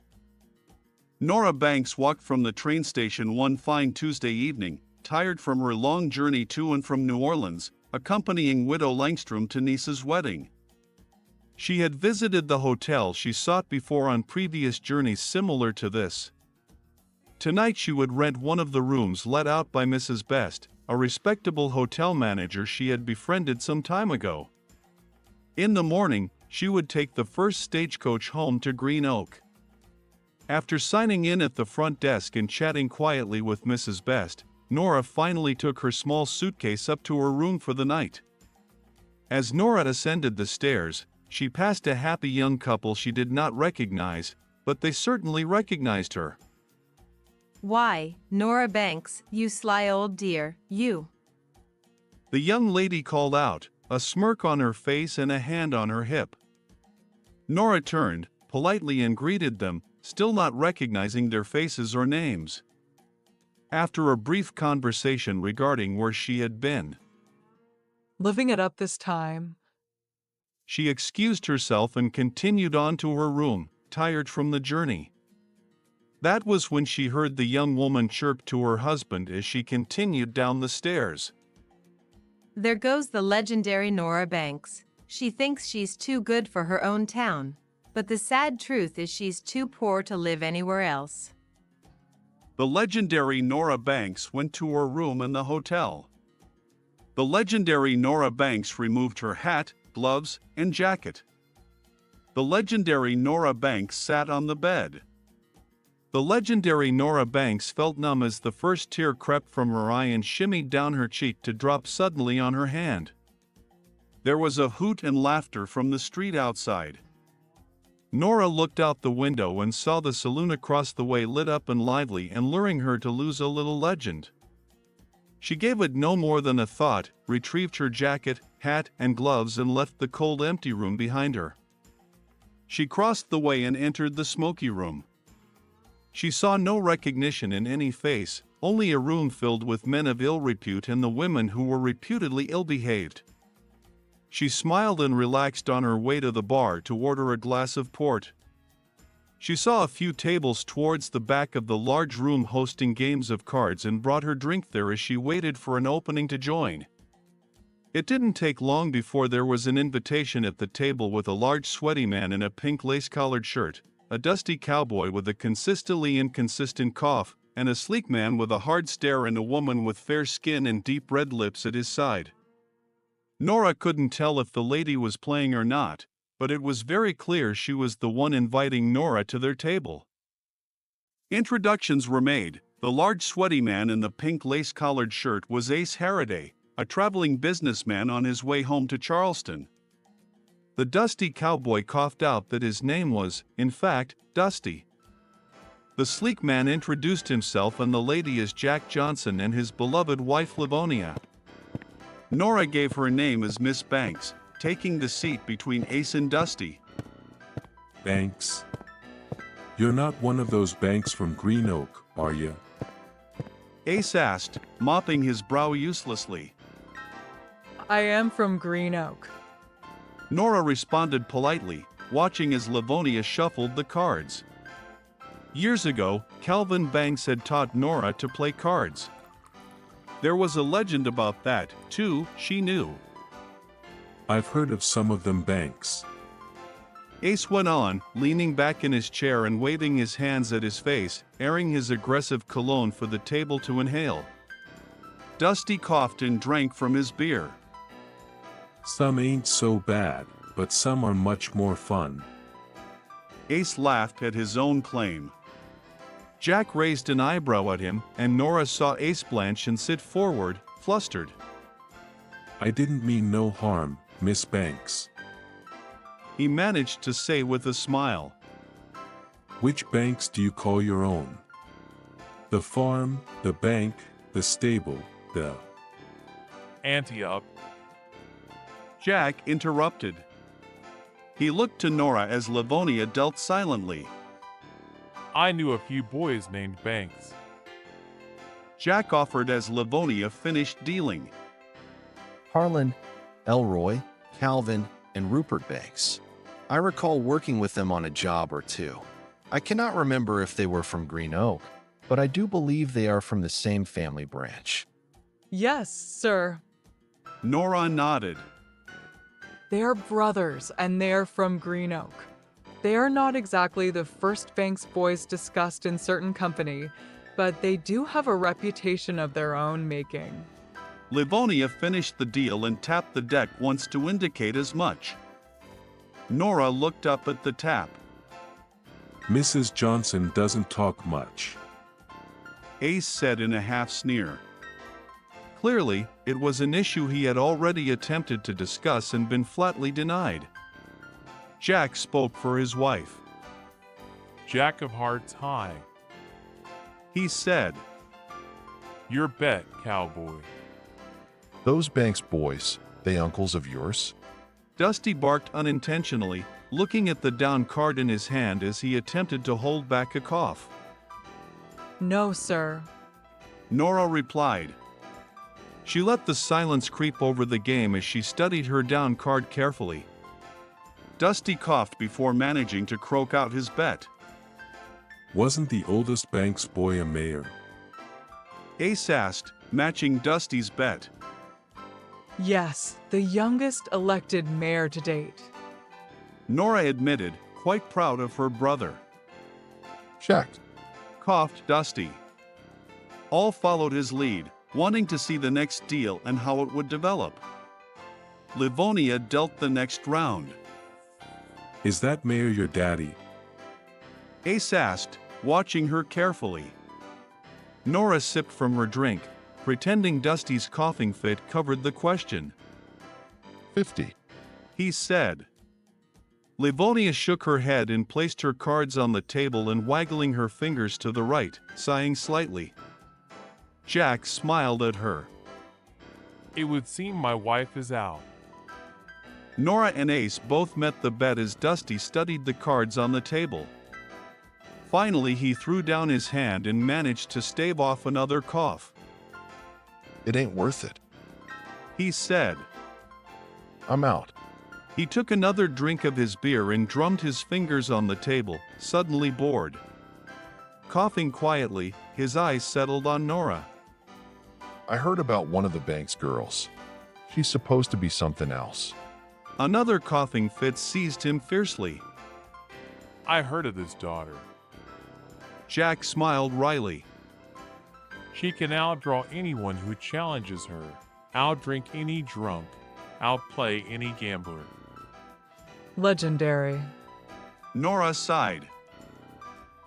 Nora Banks walked from the train station one fine Tuesday evening, tired from her long journey to and from New Orleans, accompanying Widow Langstrom to niece's wedding. She had visited the hotel she sought before on previous journeys similar to this. Tonight she would rent one of the rooms let out by Mrs. Best, a respectable hotel manager she had befriended some time ago. In the morning, she would take the first stagecoach home to Green Oak. After signing in at the front desk and chatting quietly with Mrs. Best, Nora finally took her small suitcase up to her room for the night. As Nora ascended the stairs, she passed a happy young couple she did not recognize, but they certainly recognized her. Why, Nora Banks, you sly old dear, you. The young lady called out, a smirk on her face and a hand on her hip. Nora turned, politely, and greeted them, still not recognizing their faces or names. after a brief conversation regarding where she had been. Living it up this time. She excused herself and continued on to her room, tired from the journey. That was when she heard the young woman chirp to her husband as she continued down the stairs. There goes the legendary Nora Banks. She thinks she's too good for her own town, but the sad truth is she's too poor to live anywhere else. The legendary Nora Banks went to her room in the hotel. The legendary Nora Banks removed her hat, gloves, and jacket. The legendary Nora Banks sat on the bed. The legendary Nora Banks felt numb as the first tear crept from her eye and shimmied down her cheek to drop suddenly on her hand. There was a hoot and laughter from the street outside. Nora looked out the window and saw the saloon across the way lit up and lively and luring her to lose a little legend. She gave it no more than a thought, retrieved her jacket, hat, and gloves and left the cold empty room behind her. She crossed the way and entered the smoky room. She saw no recognition in any face, only a room filled with men of ill repute and the women who were reputedly ill-behaved. She smiled and relaxed on her way to the bar to order a glass of port. She saw a few tables towards the back of the large room hosting games of cards and brought her drink there as she waited for an opening to join. It didn't take long before there was an invitation at the table with a large sweaty man in a pink lace-collared shirt, a dusty cowboy with a consistently inconsistent cough, and a sleek man with a hard stare and a woman with fair skin and deep red lips at his side. Nora couldn't tell if the lady was playing or not, but it was very clear she was the one inviting Nora to their table. Introductions were made. The large sweaty man in the pink lace-collared shirt was Ace Harriday, a traveling businessman on his way home to Charleston. The dusty cowboy coughed out that his name was, in fact, Dusty. The sleek man introduced himself and the lady as Jack Johnson and his beloved wife Livonia. Nora gave her name as Miss Banks, taking the seat between Ace and Dusty. Banks? You're not one of those Banks from Green Oak, are you? Ace asked, mopping his brow uselessly. I am from Green Oak. Nora responded politely, watching as Livonia shuffled the cards. Years ago, Calvin Banks had taught Nora to play cards. There was a legend about that, too, she knew. I've heard of some of them Banks. Ace went on, leaning back in his chair and waving his hands at his face, airing his aggressive cologne for the table to inhale. Dusty coughed and drank from his beer. Some ain't so bad, but some are much more fun. Ace laughed at his own claim. Jack raised an eyebrow at him, and Nora saw Ace blanch and sit forward, flustered. I didn't mean no harm, Miss Banks. He managed to say with a smile. Which Banks do you call your own? The farm, the bank, the stable, the... Ante-up. Jack interrupted. He looked to Nora as Livonia dealt silently. I knew a few boys named Banks. Jack offered as Livonia finished dealing. Harlan, Elroy, Calvin, and Rupert Banks. I recall working with them on a job or two. I cannot remember if they were from Green Oak, but I do believe they are from the same family branch. Yes, sir. Nora nodded. They're brothers, and they're from Green Oak. They are not exactly the first Banks boys discussed in certain company, but they do have a reputation of their own making. Livonia finished the deal and tapped the deck once to indicate as much. Nora looked up at the tap. Mrs. Johnson doesn't talk much. Ace said in a half sneer. Clearly, it was an issue he had already attempted to discuss and been flatly denied. Jack spoke for his wife. Jack of Hearts high. He said, Your bet, cowboy. Those Banks boys, they uncles of yours? Dusty barked unintentionally, looking at the down card in his hand as he attempted to hold back a cough. No, sir. Nora replied. She let the silence creep over the game as she studied her down card carefully. Dusty coughed before managing to croak out his bet. Wasn't the oldest Banks boy a mayor? Ace asked, matching Dusty's bet. Yes, the youngest elected mayor to date. Nora admitted, quite proud of her brother. Checked. Coughed Dusty. All followed his lead, wanting to see the next deal and how it would develop. Livonia dealt the next round. Is that mayor your daddy? Ace asked, watching her carefully. Nora sipped from her drink, pretending Dusty's coughing fit covered the question. 50. He said. Livonia shook her head and placed her cards on the table and waggling her fingers to the right, sighing slightly. Jack smiled at her. It would seem my wife is out. Nora and Ace both met the bet as Dusty studied the cards on the table. Finally, he threw down his hand and managed to stave off another cough. It ain't worth it. He said. I'm out. He took another drink of his beer and drummed his fingers on the table, suddenly bored. Coughing quietly, his eyes settled on Nora. I heard about one of the Banks girls. She's supposed to be something else. Another coughing fit seized him fiercely. I heard of this daughter. Jack smiled wryly. She can outdraw anyone who challenges her, outdrink any drunk, outplay any gambler. Legendary. Nora sighed.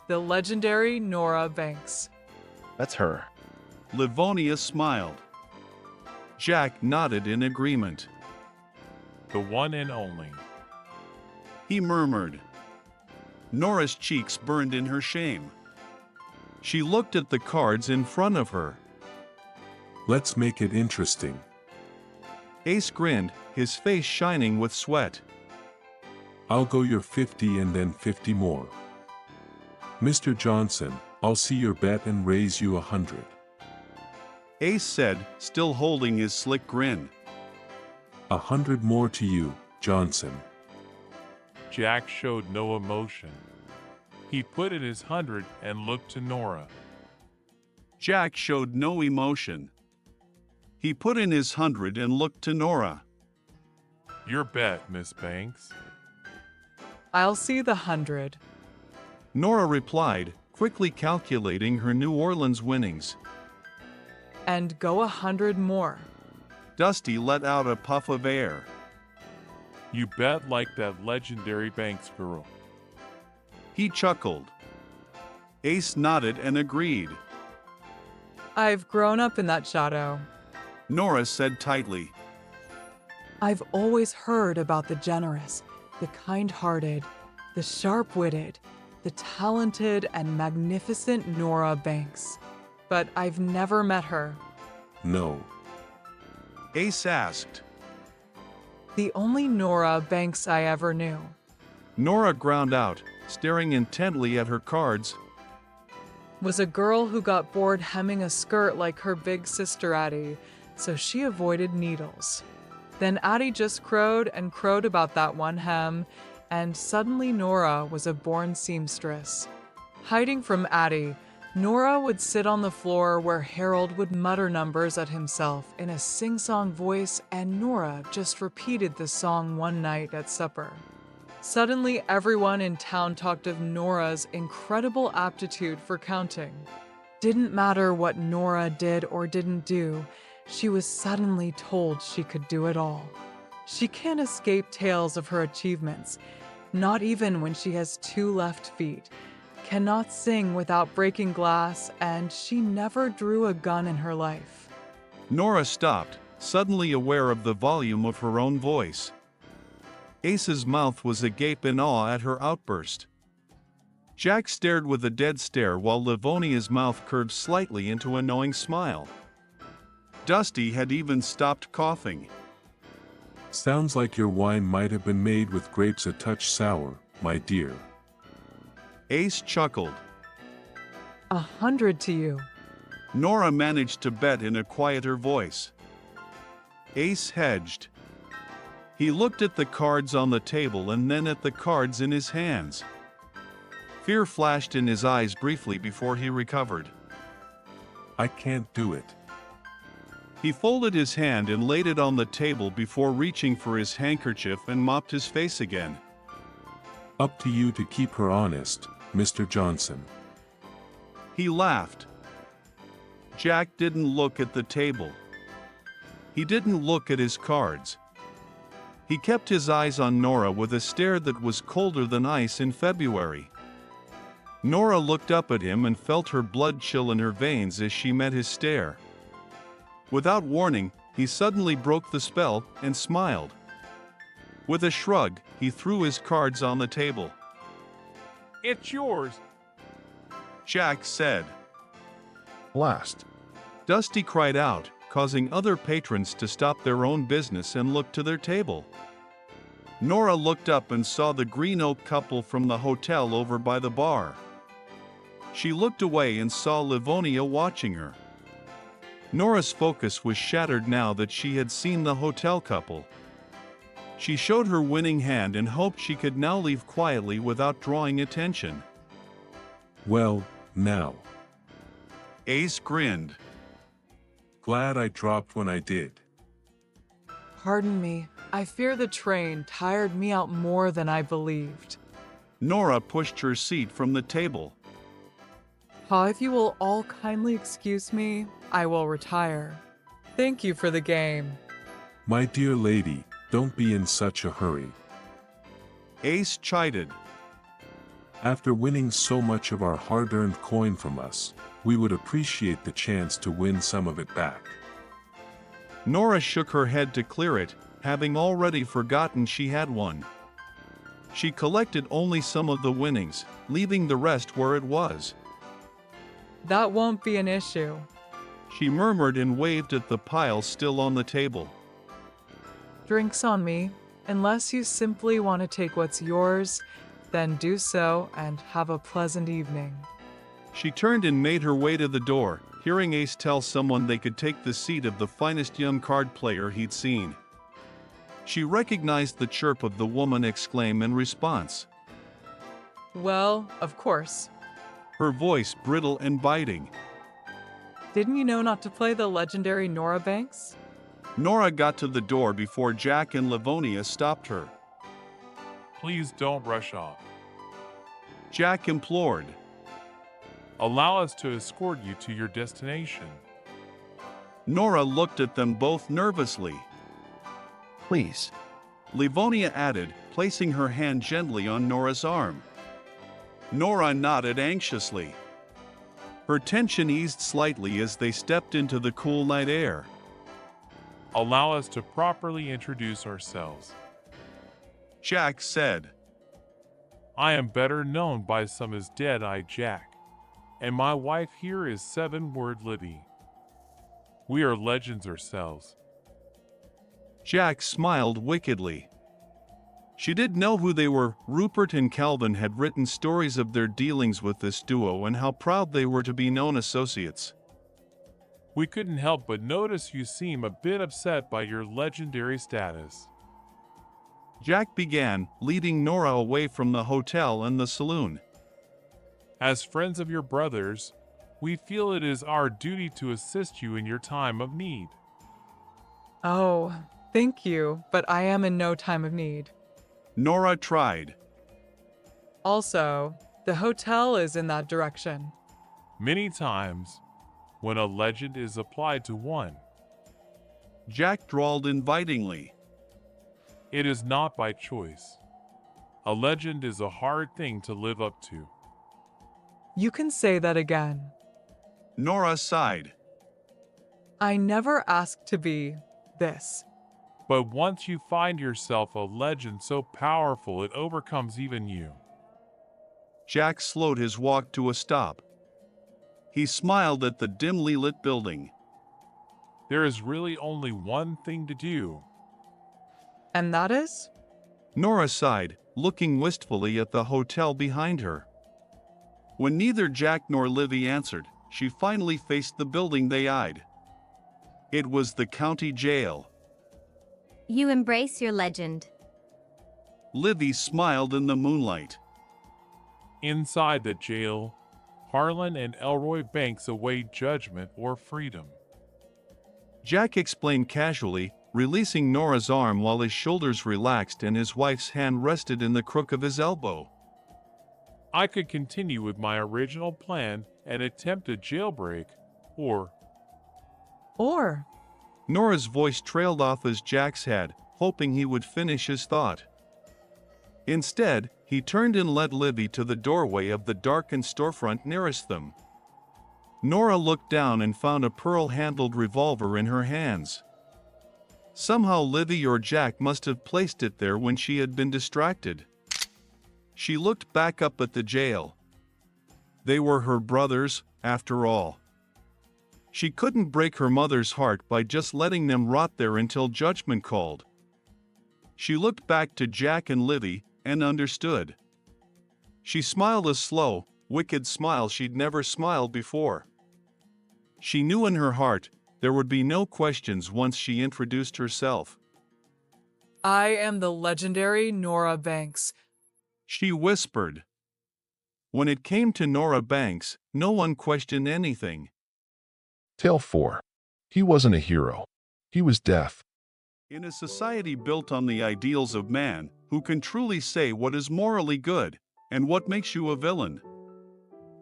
The legendary Nora Banks. That's her. Livonia smiled. Jack nodded in agreement. The one and only. He murmured. Nora's cheeks burned in her shame. She looked at the cards in front of her. Let's make it interesting. Ace grinned, his face shining with sweat. I'll go your 50 and then 50 more. Mr. Johnson, I'll see your bet and raise you 100. Ace said, still holding his slick grin. 100 more to you, Johnson. Jack showed no emotion. He put in his 100 and looked to Nora. Jack showed no emotion. He put in his 100 and looked to Nora. Your bet, Miss Banks. I'll see the 100. Nora replied, quickly calculating her New Orleans winnings. And go 100 more. Dusty let out a puff of air. You bet like that legendary Banks girl. He chuckled. Ace nodded and agreed. I've grown up in that shadow. Nora said tightly. I've always heard about the generous, the kind-hearted, the sharp-witted, the talented and magnificent Nora Banks. But I've never met her. No. Ace asked. The only Nora Banks I ever knew. Nora ground out, staring intently at her cards. Was a girl who got bored hemming a skirt like her big sister Addie, so she avoided needles. Then Addie just crowed and crowed about that one hem, and suddenly Nora was a born seamstress. Hiding from Addie, Nora would sit on the floor where Harold would mutter numbers at himself in a sing-song voice, and Nora just repeated the song one night at supper. Suddenly, everyone in town talked of Nora's incredible aptitude for counting. Didn't matter what Nora did or didn't do, she was suddenly told she could do it all. She can't escape tales of her achievements, not even when she has 2 left feet, cannot sing without breaking glass, and she never drew a gun in her life. Nora stopped, suddenly aware of the volume of her own voice. Ace's mouth was agape in awe at her outburst. Jack stared with a dead stare while Livonia's mouth curved slightly into a knowing smile. Dusty had even stopped coughing. Sounds like your wine might have been made with grapes a touch sour, my dear. Ace chuckled. 100 to you. Nora managed to bet in a quieter voice. Ace hedged. He looked at the cards on the table and then at the cards in his hands. Fear flashed in his eyes briefly before he recovered. I can't do it. He folded his hand and laid it on the table before reaching for his handkerchief and mopped his face again. Up to you to keep her honest, Mr. Johnson. He laughed. Jack didn't look at the table. He didn't look at his cards. He kept his eyes on Nora with a stare that was colder than ice in February. Nora looked up at him and felt her blood chill in her veins as she met his stare. Without warning, he suddenly broke the spell and smiled. With a shrug, he threw his cards on the table. It's yours. Jack said. Blast. Dusty cried out, causing other patrons to stop their own business and look to their table. Nora looked up and saw the Green Oak couple from the hotel over by the bar. She looked away and saw Livonia watching her. Nora's focus was shattered now that she had seen the hotel couple. She showed her winning hand and hoped she could now leave quietly without drawing attention. Well, now. Ace grinned. Glad I dropped when I did. Pardon me, I fear the train tired me out more than I believed. Nora pushed her seat from the table. If you will all kindly excuse me, I will retire. Thank you for the game. My dear lady, don't be in such a hurry. Ace chided. After winning so much of our hard-earned coin from us, we would appreciate the chance to win some of it back. Nora shook her head to clear it, having already forgotten she had one. She collected only some of the winnings, leaving the rest where it was. That won't be an issue. She murmured and waved at the pile still on the table. Drinks on me. Unless you simply want to take what's yours, then do so and have a pleasant evening. She turned and made her way to the door, hearing Ace tell someone they could take the seat of the finest young card player he'd seen. She recognized the chirp of the woman exclaim in response. Well, of course. Her voice brittle and biting. Didn't you know not to play the legendary Nora Banks? Nora got to the door before Jack and Livonia stopped her. Please don't rush off. Jack implored. Allow us to escort you to your destination. Nora looked at them both nervously. Please. Livonia added, placing her hand gently on Nora's arm. Nora nodded anxiously. Her tension eased slightly as they stepped into the cool night air. Allow us to properly introduce ourselves. Jack said. I am better known by some as Dead-Eye Jack, and my wife here is Seven-Word Libby. We are legends ourselves. Jack smiled wickedly. She did know who they were. Rupert and Calvin had written stories of their dealings with this duo and how proud they were to be known associates. We couldn't help but notice you seem a bit upset by your legendary status. Jack began, leading Nora away from the hotel and the saloon. As friends of your brothers, we feel it is our duty to assist you in your time of need. Oh, thank you, but I am in no time of need. Nora tried. Also, the hotel is in that direction. Many times, when a legend is applied to one, Jack drawled invitingly. it is not by choice. A legend is a hard thing to live up to. You can say that again. Nora sighed. I never asked to be this. But once you find yourself a legend so powerful it overcomes even you. Jack slowed his walk to a stop. He smiled at the dimly lit building. There is really only one thing to do. And that is? Nora sighed, looking wistfully at the hotel behind her. When neither Jack nor Livy answered, she finally faced the building they eyed. It was the county jail. You embrace your legend. Livy smiled in the moonlight. Inside the jail, Harlan and Elroy Banks await judgment or freedom. Jack explained casually, releasing Nora's arm while his shoulders relaxed and his wife's hand rested in the crook of his elbow. I could continue with my original plan and attempt a jailbreak, or Nora's voice trailed off as Jack's head, hoping he would finish his thought. Instead, he turned and led Livy to the doorway of the darkened storefront nearest them. Nora looked down and found a pearl-handled revolver in her hands. Somehow Livy or Jack must have placed it there when she had been distracted. She looked back up at the jail. They were her brothers, after all. She couldn't break her mother's heart by just letting them rot there until judgment called. She looked back to Jack and Livy and understood. She smiled a slow, wicked smile she'd never smiled before. She knew in her heart there would be no questions once she introduced herself. I am the legendary Nora Banks. She whispered. When it came to Nora Banks, no one questioned anything. Tale 4. He wasn't a hero. He was death. In a society built on the ideals of man, who can truly say what is morally good, and what makes you a villain?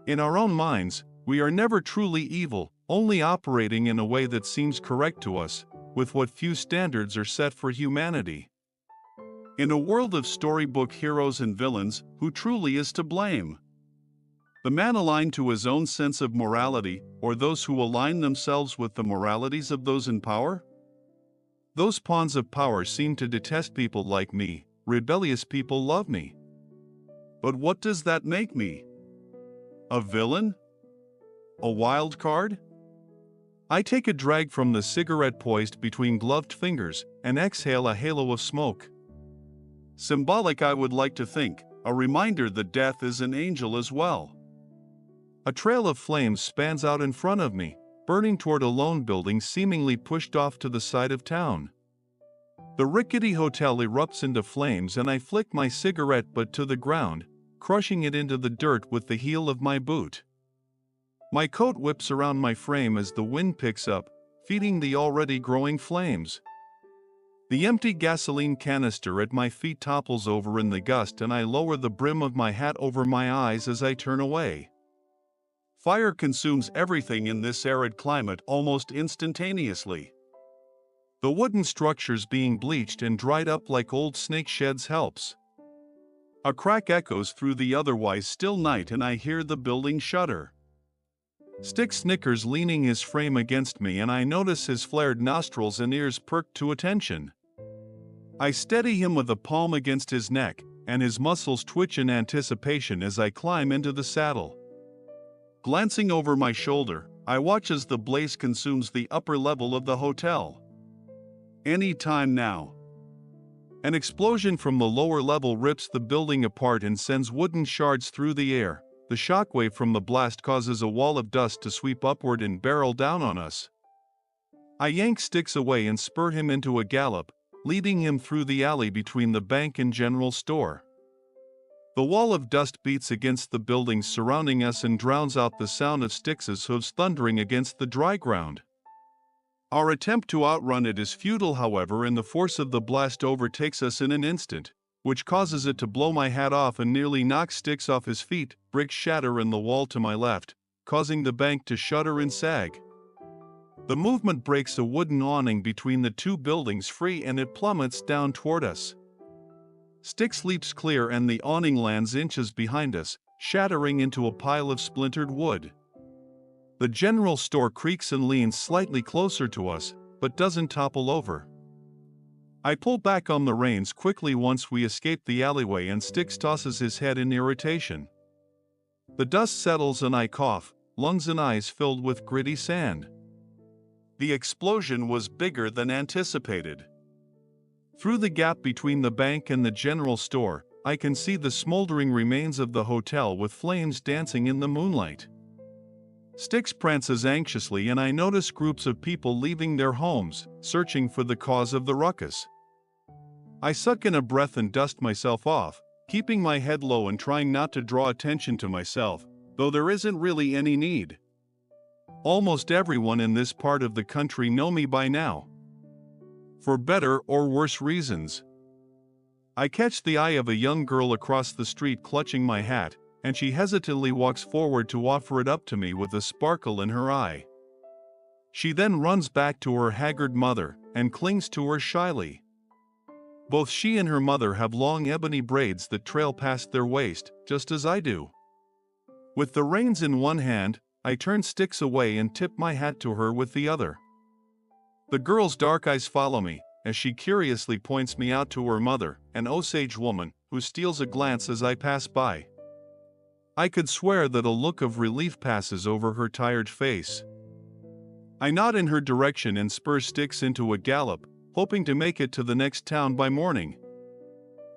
In our own minds, we are never truly evil, only operating in a way that seems correct to us, with what few standards are set for humanity. In a world of storybook heroes and villains, who truly is to blame? The man aligned to his own sense of morality, or those who align themselves with the moralities of those in power? Those pawns of power seem to detest people like me. Rebellious people love me. But what does that make me? A villain? A wild card? I take a drag from the cigarette poised between gloved fingers and exhale a halo of smoke. Symbolic, I would like to think, a reminder that death is an angel as well. A trail of flames spans out in front of me, burning toward a lone building seemingly pushed off to the side of town. The rickety hotel erupts into flames and I flick my cigarette butt to the ground, crushing it into the dirt with the heel of my boot. My coat whips around my frame as the wind picks up, feeding the already growing flames. The empty gasoline canister at my feet topples over in the gust and I lower the brim of my hat over my eyes as I turn away. Fire consumes everything in this arid climate almost instantaneously. The wooden structures being bleached and dried up like old snake sheds helps. A crack echoes through the otherwise still night and I hear the building shudder. Stick snickers leaning his frame against me and I notice his flared nostrils and ears perked to attention. I steady him with a palm against his neck, and his muscles twitch in anticipation as I climb into the saddle. Glancing over my shoulder, I watch as the blaze consumes the upper level of the hotel. Any time now. An explosion from the lower level rips the building apart and sends wooden shards through the air. The shockwave from the blast causes a wall of dust to sweep upward and barrel down on us. I yank Sticks away and spur him into a gallop, leading him through the alley between the bank and general store. The wall of dust beats against the buildings surrounding us and drowns out the sound of Styx's hooves thundering against the dry ground. Our attempt to outrun it is futile, however, and the force of the blast overtakes us in an instant, which causes it to blow my hat off and nearly knock Styx off his feet. Bricks shatter in the wall to my left, causing the bank to shudder and sag. The movement breaks a wooden awning between the two buildings free and it plummets down toward us. Styx leaps clear and the awning lands inches behind us, shattering into a pile of splintered wood. The general store creaks and leans slightly closer to us, but doesn't topple over. I pull back on the reins quickly once we escape the alleyway and Styx tosses his head in irritation. The dust settles and I cough, lungs and eyes filled with gritty sand. The explosion was bigger than anticipated. Through the gap between the bank and the general store, I can see the smoldering remains of the hotel with flames dancing in the moonlight. Sticks prances anxiously and I notice groups of people leaving their homes, searching for the cause of the ruckus. I suck in a breath and dust myself off, keeping my head low and trying not to draw attention to myself, though there isn't really any need. Almost everyone in this part of the country know me by now. For better or worse reasons. I catch the eye of a young girl across the street clutching my hat, and she hesitantly walks forward to offer it up to me with a sparkle in her eye. She then runs back to her haggard mother and clings to her shyly. Both she and her mother have long ebony braids that trail past their waist, just as I do. With the reins in one hand, I turn Sticks away and tip my hat to her with the other. The girl's dark eyes follow me, as she curiously points me out to her mother, an Osage woman, who steals a glance as I pass by. I could swear that a look of relief passes over her tired face. I nod in her direction and spur Sticks into a gallop, hoping to make it to the next town by morning.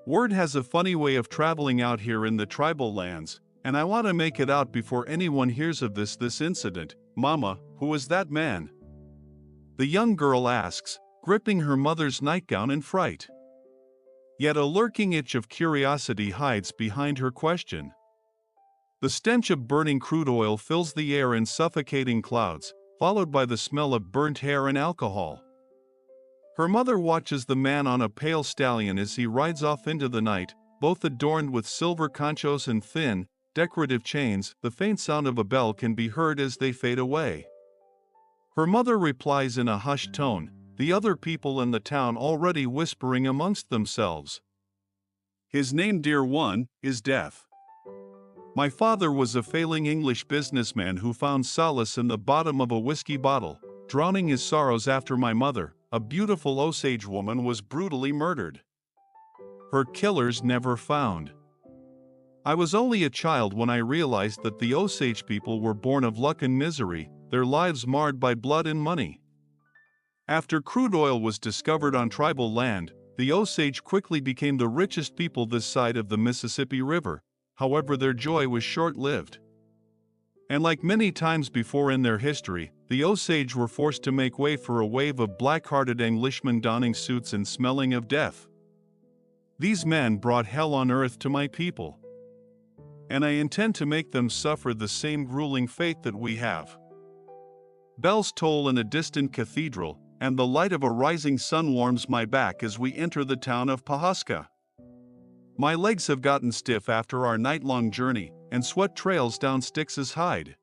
Word has a funny way of traveling out here in the tribal lands, and I want to make it out before anyone hears of this incident. Mama, who is that man? The young girl asks, gripping her mother's nightgown in fright. Yet a lurking itch of curiosity hides behind her question. The stench of burning crude oil fills the air in suffocating clouds, followed by the smell of burnt hair and alcohol. Her mother watches the man on a pale stallion as he rides off into the night, both adorned with silver conchos and thin, decorative chains. The faint sound of a bell can be heard as they fade away. Her mother replies in a hushed tone, the other people in the town already whispering amongst themselves. His name, dear one, is Death. My father was a failing English businessman who found solace in the bottom of a whiskey bottle, drowning his sorrows after my mother, a beautiful Osage woman, was brutally murdered. Her killers never found. I was only a child when I realized that the Osage people were born of luck and misery, their lives marred by blood and money. After crude oil was discovered on tribal land, the Osage quickly became the richest people this side of the Mississippi River. However, their joy was short-lived. And like many times before in their history, the Osage were forced to make way for a wave of black-hearted Englishmen donning suits and smelling of death. These men brought hell on earth to my people. And I intend to make them suffer the same grueling fate that we have. Bells toll in a distant cathedral, and the light of a rising sun warms my back as we enter the town of Pawhuska. My legs have gotten stiff after our night-long journey, and sweat trails down Sticks's hide.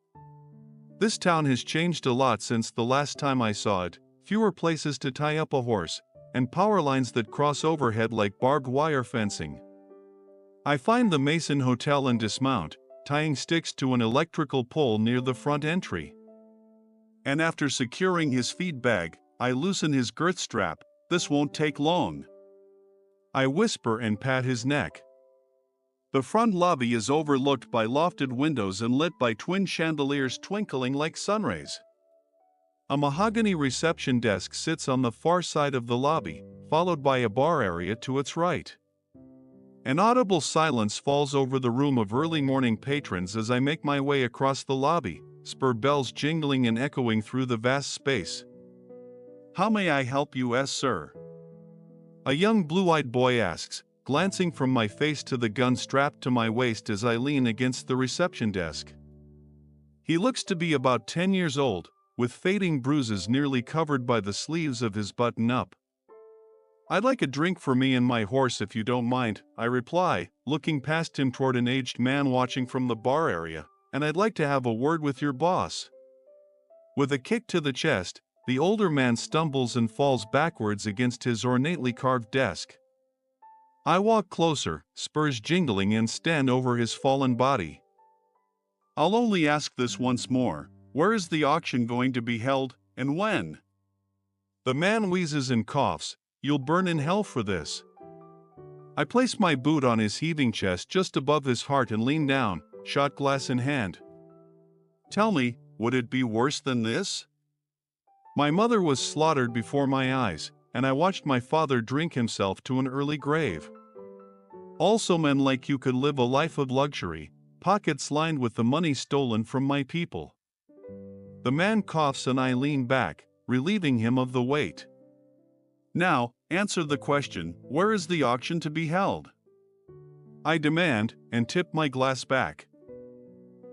This town has changed a lot since the last time I saw it, fewer places to tie up a horse, and power lines that cross overhead like barbed wire fencing. I find the Mason Hotel and dismount, tying Sticks to an electrical pole near the front entry. And after securing his feed bag, I loosen his girth strap. This won't take long. I whisper and pat his neck. The front lobby is overlooked by lofted windows and lit by twin chandeliers twinkling like sunrays. A mahogany reception desk sits on the far side of the lobby, followed by a bar area to its right. An audible silence falls over the room of early morning patrons as I make my way across the lobby, spur bells jingling and echoing through the vast space. How may I help you, sir? A young blue-eyed boy asks, glancing from my face to the gun strapped to my waist as I lean against the reception desk. He looks to be about 10 years old, with fading bruises nearly covered by the sleeves of his button-up. I'd like a drink for me and my horse if you don't mind, I reply, looking past him toward an aged man watching from the bar area, and I'd like to have a word with your boss. With a kick to the chest, the older man stumbles and falls backwards against his ornately carved desk. I walk closer, spurs jingling, and stand over his fallen body. I'll only ask this once more, where is the auction going to be held, and when? The man wheezes and coughs. You'll burn in hell for this. I place my boot on his heaving chest just above his heart and lean down, shot glass in hand. Tell me, would it be worse than this? My mother was slaughtered before my eyes, and I watched my father drink himself to an early grave. Also, men like you could live a life of luxury, pockets lined with the money stolen from my people. The man coughs and I lean back, relieving him of the weight. Now, answer the question, where is the auction to be held? I demand, and tip my glass back.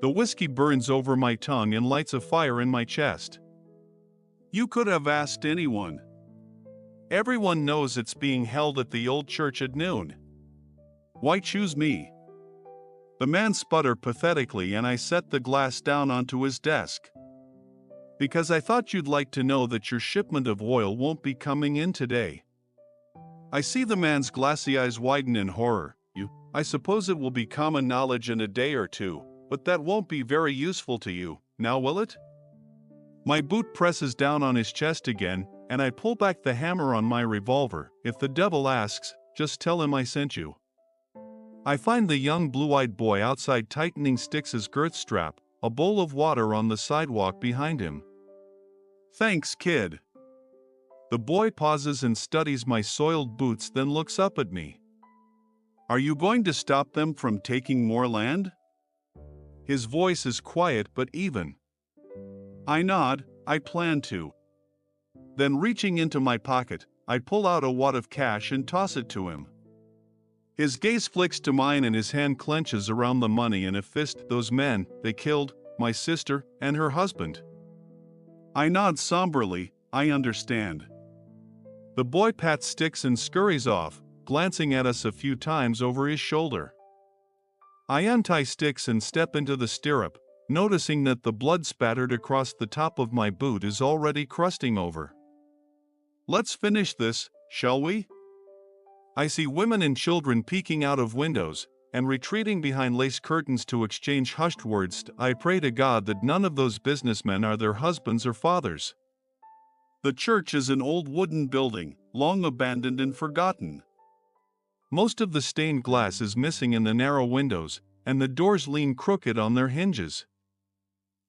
The whiskey burns over my tongue and lights a fire in my chest. You could have asked anyone. Everyone knows it's being held at the old church at noon. Why choose me? The man sputtered pathetically and I set the glass down onto his desk. Because I thought you'd like to know that your shipment of oil won't be coming in today. I see the man's glassy eyes widen in horror. I suppose it will be common knowledge in a day or two, but that won't be very useful to you, now will it? My boot presses down on his chest again, and I pull back the hammer on my revolver. If the devil asks, just tell him I sent you. I find the young blue-eyed boy outside tightening Styx's girth strap, a bowl of water on the sidewalk behind him. Thanks, kid. The boy pauses and studies my soiled boots, then looks up at me. Are you going to stop them from taking more land? His voice is quiet but even. I nod, I plan to. Then reaching into my pocket, I pull out a wad of cash and toss it to him. His gaze flicks to mine and his hand clenches around the money in a fist. Those men, they killed my sister and her husband. I nod somberly, I understand. The boy pats Styx and scurries off, glancing at us a few times over his shoulder. I untie Styx and step into the stirrup, noticing that the blood spattered across the top of my boot is already crusting over. Let's finish this, shall we? I see women and children peeking out of windows and retreating behind lace curtains to exchange hushed words. I pray to God that none of those businessmen are their husbands or fathers. The church is an old wooden building, long abandoned and forgotten. Most of the stained glass is missing in the narrow windows, and the doors lean crooked on their hinges.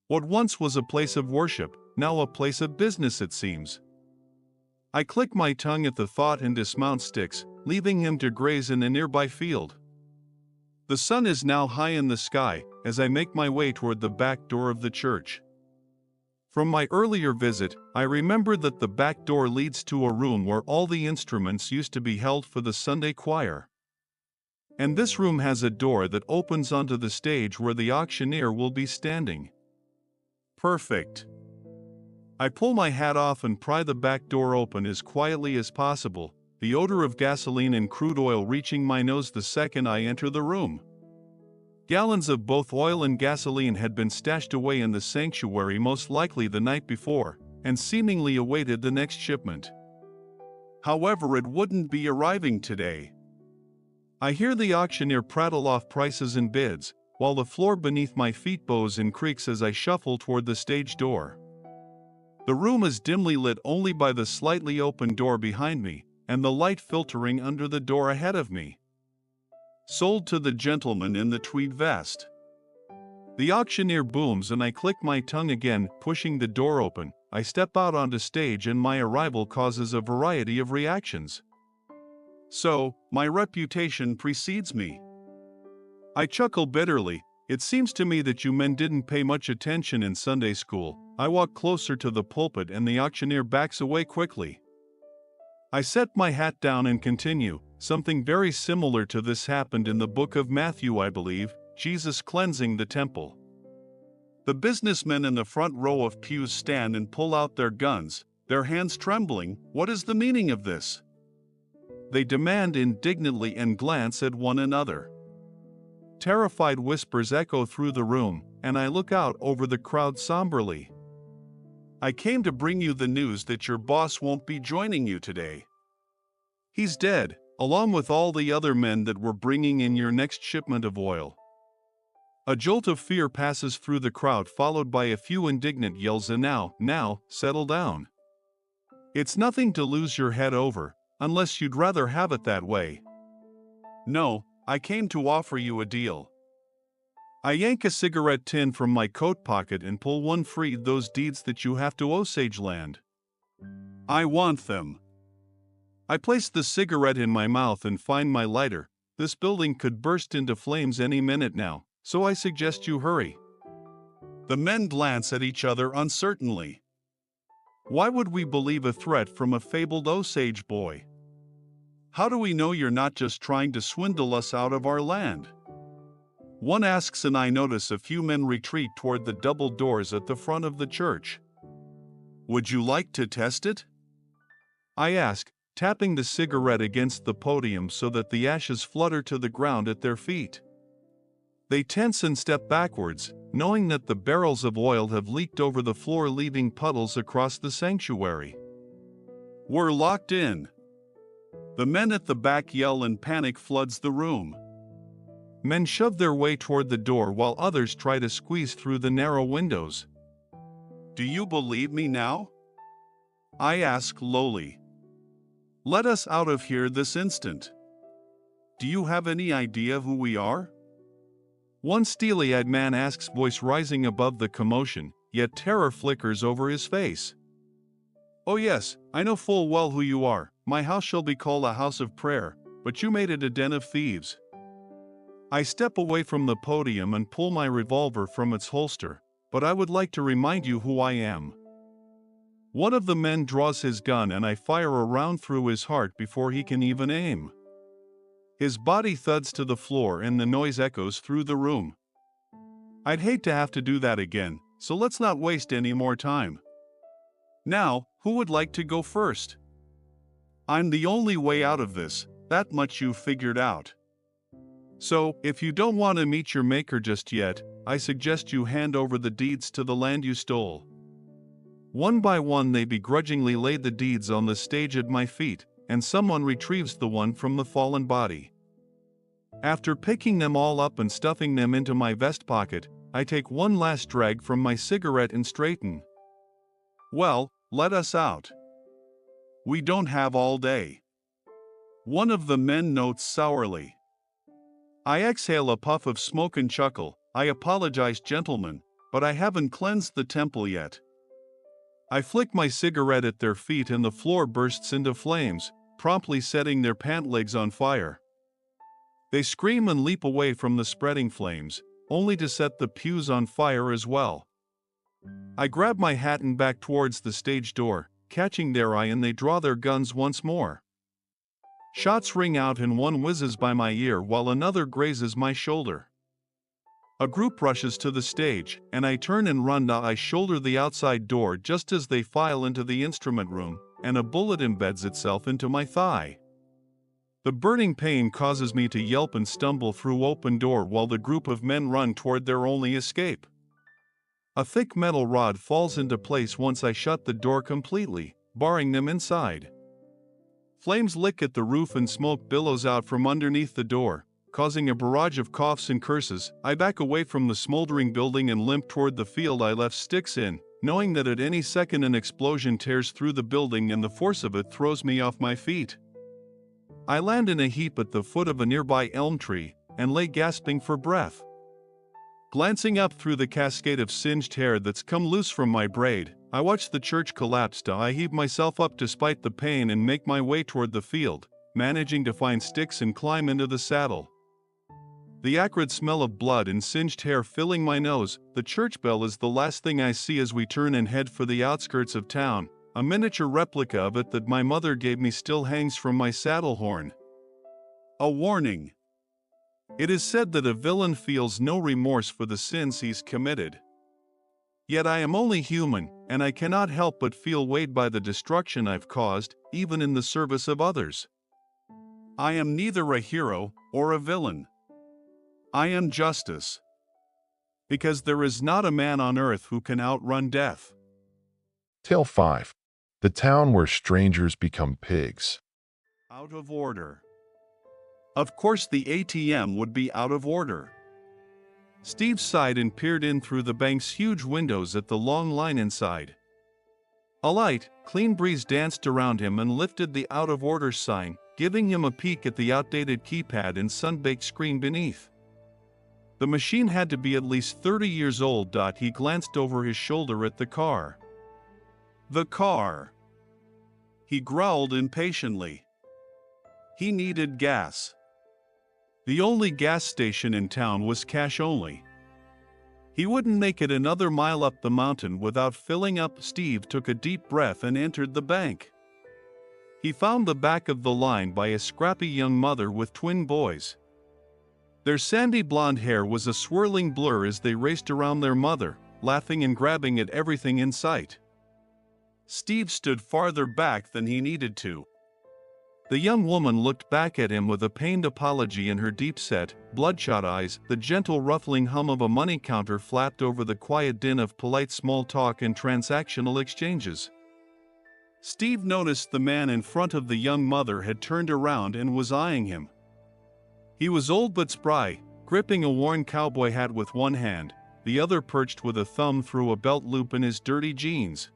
What once was a place of worship, now a place of business it seems. I click my tongue at the thought and dismount Styx, leaving him to graze in a nearby field. The sun is now high in the sky as I make my way toward the back door of the church. From my earlier visit, I remember that the back door leads to a room where all the instruments used to be held for the Sunday choir. And this room has a door that opens onto the stage where the auctioneer will be standing. Perfect. I pull my hat off and pry the back door open as quietly as possible, the odor of gasoline and crude oil reaching my nose the second I enter the room. Gallons of both oil and gasoline had been stashed away in the sanctuary, most likely the night before, and seemingly awaited the next shipment. However, it wouldn't be arriving today. I hear the auctioneer prattle off prices and bids, while the floor beneath my feet bows and creaks as I shuffle toward the stage door. The room is dimly lit only by the slightly open door behind me, and the light filtering under the door ahead of me. Sold to the gentleman in the tweed vest. The auctioneer booms and I click my tongue again, pushing the door open. I step out onto stage and my arrival causes a variety of reactions. So, my reputation precedes me. I chuckle bitterly. It seems to me that you men didn't pay much attention in Sunday school. I walk closer to the pulpit and the auctioneer backs away quickly. I set my hat down and continue. Something very similar to this happened in the book of Matthew, I believe, Jesus cleansing the temple. The businessmen in the front row of pews stand and pull out their guns, their hands trembling. What is the meaning of this? They demand indignantly and glance at one another. Terrified whispers echo through the room, and I look out over the crowd somberly. I came to bring you the news that your boss won't be joining you today. He's dead, along with all the other men that were bringing in your next shipment of oil. A jolt of fear passes through the crowd, followed by a few indignant yells and now, settle down. It's nothing to lose your head over, unless you'd rather have it that way. No, I came to offer you a deal. I yank a cigarette tin from my coat pocket and pull one free. Those deeds that you have to Osage land. I want them. I place the cigarette in my mouth and find my lighter. This building could burst into flames any minute now, so I suggest you hurry. The men glance at each other uncertainly. Why would we believe a threat from a fabled Osage boy? How do we know you're not just trying to swindle us out of our land? One asks, and I notice a few men retreat toward the double doors at the front of the church. Would you like to test it? I ask, tapping the cigarette against the podium so that the ashes flutter to the ground at their feet. They tense and step backwards, knowing that the barrels of oil have leaked over the floor, leaving puddles across the sanctuary. We're locked in. The men at the back yell and panic floods the room. Men shove their way toward the door while others try to squeeze through the narrow windows. Do you believe me now? I ask lowly. Let us out of here this instant. Do you have any idea who we are? One steely-eyed man asks, voice rising above the commotion, yet terror flickers over his face. Oh yes, I know full well who you are. My house shall be called a house of prayer, but you made it a den of thieves. I step away from the podium and pull my revolver from its holster, but I would like to remind you who I am. One of the men draws his gun and I fire a round through his heart before he can even aim. His body thuds to the floor and the noise echoes through the room. I'd hate to have to do that again, so let's not waste any more time. Now, who would like to go first? I'm the only way out of this, that much you've figured out. So, if you don't want to meet your maker just yet, I suggest you hand over the deeds to the land you stole. One by one they begrudgingly lay the deeds on the stage at my feet, and someone retrieves the one from the fallen body. After picking them all up and stuffing them into my vest pocket, I take one last drag from my cigarette and straighten. Well, let us out. We don't have all day. One of the men notes sourly. I exhale a puff of smoke and chuckle. I apologize, gentlemen, but I haven't cleansed the temple yet. I flick my cigarette at their feet and the floor bursts into flames, promptly setting their pant legs on fire. They scream and leap away from the spreading flames, only to set the pews on fire as well. I grab my hat and back towards the stage door, catching their eye, and they draw their guns once more. Shots ring out and one whizzes by my ear while another grazes my shoulder. A group rushes to the stage, and I turn and run. I shoulder the outside door just as they file into the instrument room, and a bullet embeds itself into my thigh. The burning pain causes me to yelp and stumble through open door while the group of men run toward their only escape. A thick metal rod falls into place once I shut the door completely, barring them inside. Flames lick at the roof and smoke billows out from underneath the door, causing a barrage of coughs and curses. I back away from the smoldering building and limp toward the field I left sticks in, knowing that at any second an explosion tears through the building and the force of it throws me off my feet. I land in a heap at the foot of a nearby elm tree, and lay gasping for breath. Glancing up through the cascade of singed hair that's come loose from my braid, I watch the church collapse. I heave myself up despite the pain and make my way toward the field, managing to find sticks and climb into the saddle. The acrid smell of blood and singed hair filling my nose, the church bell is the last thing I see as we turn and head for the outskirts of town. A miniature replica of it that my mother gave me still hangs from my saddle horn. A warning. It is said that a villain feels no remorse for the sins he's committed. Yet I am only human, and I cannot help but feel weighed by the destruction I've caused, even in the service of others. I am neither a hero or a villain. I am justice. Because there is not a man on earth who can outrun death. Tale 5. The town where strangers become pigs. Out of order. Of course the ATM would be out of order. Steve sighed and peered in through the bank's huge windows at the long line inside. A light, clean breeze danced around him and lifted the out-of-order sign, giving him a peek at the outdated keypad and sun-baked screen beneath. The machine had to be at least 30 years old. He glanced over his shoulder at the car. The car. He growled impatiently. He needed gas. The only gas station in town was cash only. He wouldn't make it another mile up the mountain without filling up. Steve took a deep breath and entered the bank. He found the back of the line by a scrappy young mother with twin boys. Their sandy blonde hair was a swirling blur as they raced around their mother, laughing and grabbing at everything in sight. Steve stood farther back than he needed to. The young woman looked back at him with a pained apology in her deep-set, bloodshot eyes. The gentle ruffling hum of a money counter flapped over the quiet din of polite small talk and transactional exchanges. Steve noticed the man in front of the young mother had turned around and was eyeing him. He was old but spry, gripping a worn cowboy hat with one hand, the other perched with a thumb through a belt loop in his dirty jeans.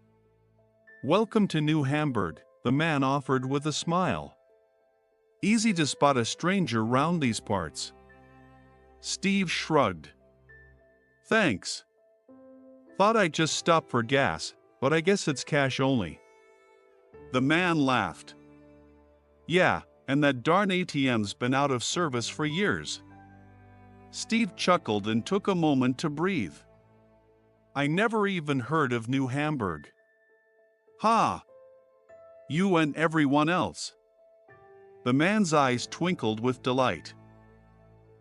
"Welcome to New Hamburg," the man offered with a smile. "Easy to spot a stranger round these parts." Steve shrugged. "Thanks. Thought I'd just stop for gas, but I guess it's cash only." The man laughed. "Yeah, and that darn ATM's been out of service for years." Steve chuckled and took a moment to breathe. "I never even heard of New Hamburg." "Ha! You and everyone else." The man's eyes twinkled with delight.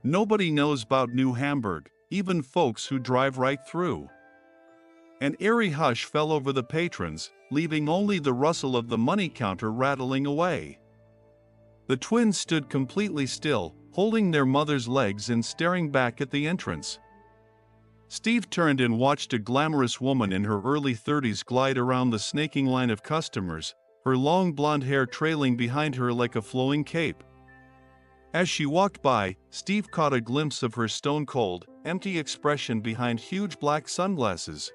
"Nobody knows about New Hamburg, even folks who drive right through." An eerie hush fell over the patrons, leaving only the rustle of the money counter rattling away. The twins stood completely still, holding their mother's legs and staring back at the entrance. Steve turned and watched a glamorous woman in her early 30s glide around the snaking line of customers, her long blonde hair trailing behind her like a flowing cape. As she walked by, Steve caught a glimpse of her stone-cold, empty expression behind huge black sunglasses.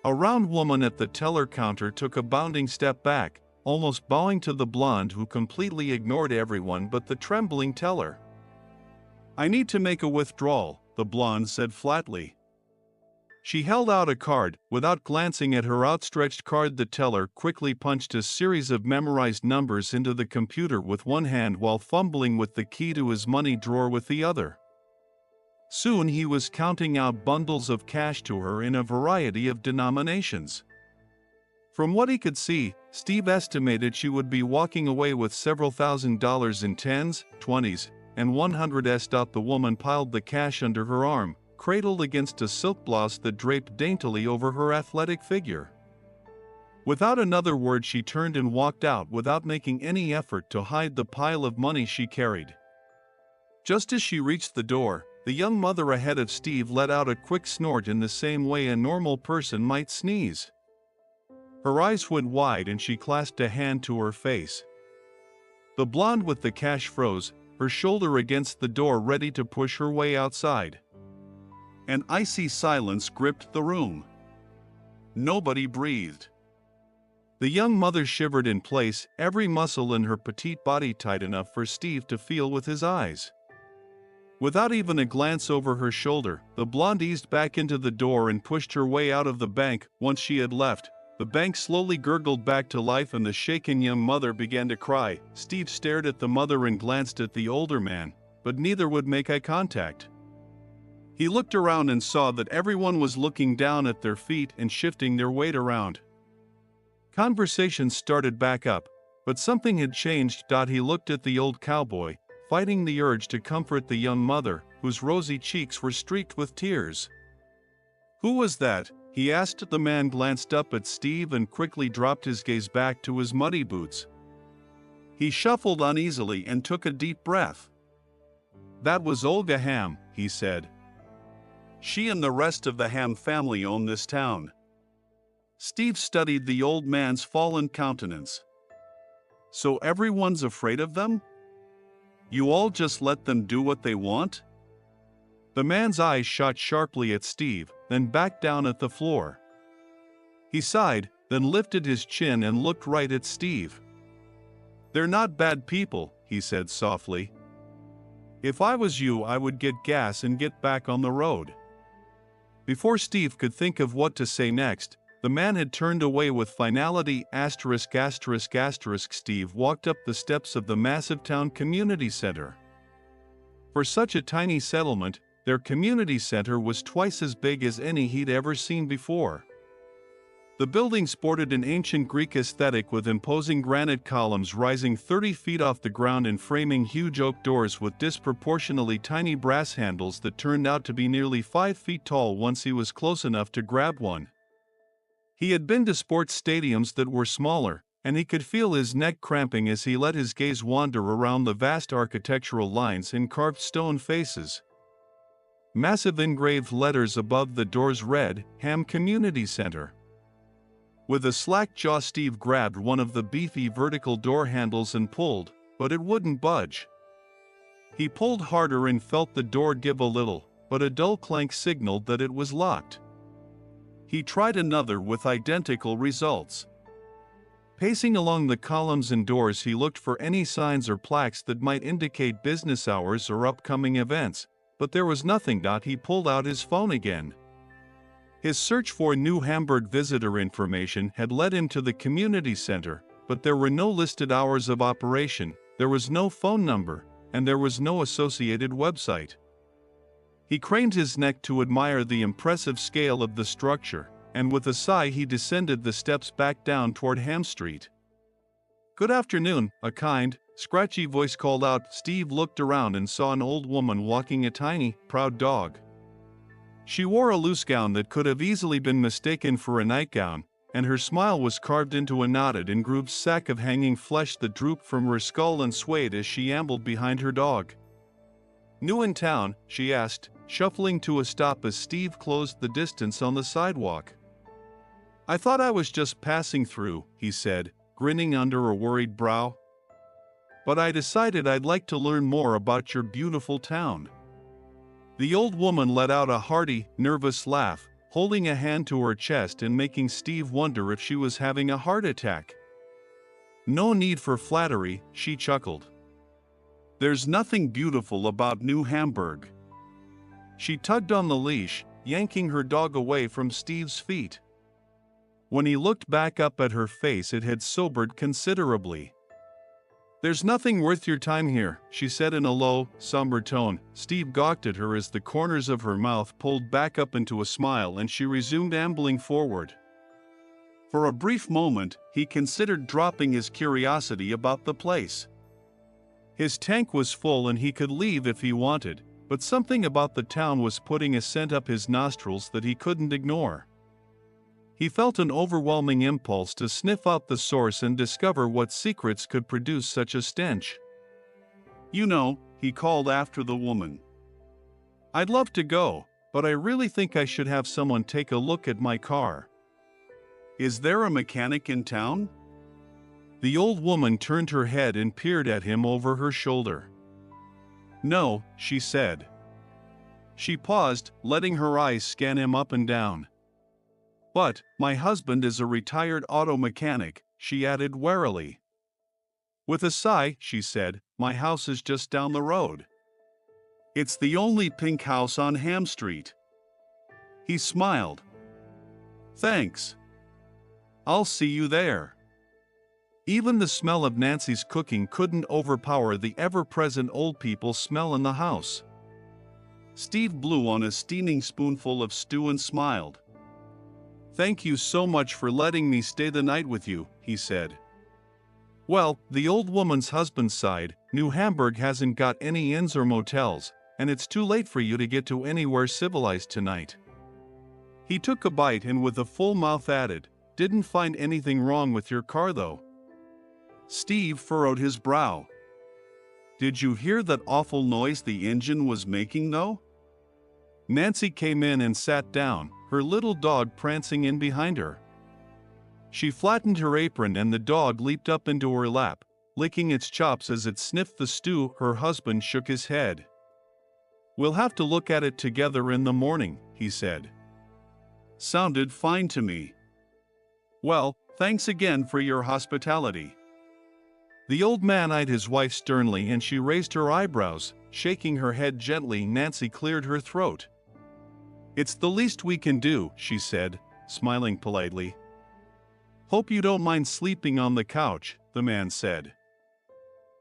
A round woman at the teller counter took a bounding step back, almost bowing to the blonde who completely ignored everyone but the trembling teller. "I need to make a withdrawal," the blonde said flatly. She held out a card. Without glancing at her outstretched card, the teller quickly punched a series of memorized numbers into the computer with one hand while fumbling with the key to his money drawer with the other. Soon he was counting out bundles of cash to her in a variety of denominations. From what he could see, Steve estimated she would be walking away with several $1,000s in 10s, 20s, and 100s. The woman piled the cash under her arm, cradled against a silk blouse that draped daintily over her athletic figure. Without another word, she turned and walked out without making any effort to hide the pile of money she carried. Just as she reached the door, the young mother ahead of Steve let out a quick snort in the same way a normal person might sneeze. Her eyes went wide and she clasped a hand to her face. The blonde with the cash froze, her shoulder against the door ready to push her way outside. An icy silence gripped the room. Nobody breathed. The young mother shivered in place, every muscle in her petite body tight enough for Steve to feel with his eyes. Without even a glance over her shoulder, the blonde eased back into the door and pushed her way out of the bank. Once she had left, the bank slowly gurgled back to life and the shaken young mother began to cry. Steve stared at the mother and glanced at the older man, but neither would make eye contact. He looked around and saw that everyone was looking down at their feet and shifting their weight around. Conversation started back up, but something had changed. He looked at the old cowboy, fighting the urge to comfort the young mother, whose rosy cheeks were streaked with tears. "Who was that?" he asked. The man glanced up at Steve and quickly dropped his gaze back to his muddy boots. He shuffled uneasily and took a deep breath. "That was Olga Ham," he said. "She and the rest of the Ham family own this town." Steve studied the old man's fallen countenance. "So everyone's afraid of them? You all just let them do what they want?" The man's eyes shot sharply at Steve, then back down at the floor. He sighed, then lifted his chin and looked right at Steve. "They're not bad people," he said softly. "If I was you, I would get gas and get back on the road." Before Steve could think of what to say next, the man had turned away with finality. Steve walked up the steps of the massive town community center. For such a tiny settlement, Their community center was twice as big as any he'd ever seen before. The building sported an ancient Greek aesthetic with imposing granite columns rising 30 feet off the ground and framing huge oak doors with disproportionately tiny brass handles that turned out to be nearly 5 feet tall once he was close enough to grab one. He had been to sports stadiums that were smaller, and he could feel his neck cramping as he let his gaze wander around the vast architectural lines and carved stone faces. Massive engraved letters above the doors read, "Ham Community Center." With a slack jaw, Steve grabbed one of the beefy vertical door handles and pulled, but it wouldn't budge. He pulled harder and felt the door give a little, but a dull clank signaled that it was locked. He tried another with identical results. Pacing along the columns and doors, he looked for any signs or plaques that might indicate business hours or upcoming events, but there was nothing. He pulled out his phone again. His search for New Hamburg visitor information had led him to the community center, but there were no listed hours of operation, there was no phone number, and there was no associated website. He craned his neck to admire the impressive scale of the structure, and with a sigh he descended the steps back down toward Ham Street. "Good afternoon," a kind, scratchy voice called out. Steve looked around and saw an old woman walking a tiny, proud dog. She wore a loose gown that could have easily been mistaken for a nightgown, and her smile was carved into a knotted and grooved sack of hanging flesh that drooped from her skull and swayed as she ambled behind her dog. "New in town?" she asked, shuffling to a stop as Steve closed the distance on the sidewalk. "I thought I was just passing through," he said, grinning under a worried brow. "But I decided I'd like to learn more about your beautiful town." The old woman let out a hearty, nervous laugh, holding a hand to her chest and making Steve wonder if she was having a heart attack. "No need for flattery," she chuckled. "There's nothing beautiful about New Hamburg." She tugged on the leash, yanking her dog away from Steve's feet. When he looked back up at her face, it had sobered considerably. "There's nothing worth your time here," she said in a low, somber tone. Steve gawked at her as the corners of her mouth pulled back up into a smile and she resumed ambling forward. For a brief moment, he considered dropping his curiosity about the place. His tank was full and he could leave if he wanted, but something about the town was putting a scent up his nostrils that he couldn't ignore. He felt an overwhelming impulse to sniff out the source and discover what secrets could produce such a stench. "You know," he called after the woman, "I'd love to go, but I really think I should have someone take a look at my car. Is there a mechanic in town?" The old woman turned her head and peered at him over her shoulder. "No," she said. She paused, letting her eyes scan him up and down. "But, my husband is a retired auto mechanic," she added warily. With a sigh, she said, "My house is just down the road. It's the only pink house on Ham Street." He smiled. "Thanks. I'll see you there." Even the smell of Nancy's cooking couldn't overpower the ever-present old people smell in the house. Steve blew on a steaming spoonful of stew and smiled. "Thank you so much for letting me stay the night with you," he said. "Well," the old woman's husband sighed, "New Hamburg hasn't got any inns or motels, and it's too late for you to get to anywhere civilized tonight." He took a bite and with a full mouth added, "Didn't find anything wrong with your car though." Steve furrowed his brow. "Did you hear that awful noise the engine was making though?" Nancy came in and sat down, her little dog prancing in behind her. She flattened her apron and the dog leaped up into her lap, licking its chops as it sniffed the stew. Her husband shook his head. "We'll have to look at it together in the morning," he said. "Sounded fine to me." "Well, thanks again for your hospitality." The old man eyed his wife sternly and she raised her eyebrows, shaking her head gently. Nancy cleared her throat. "It's the least we can do," she said, smiling politely. "Hope you don't mind sleeping on the couch," the man said.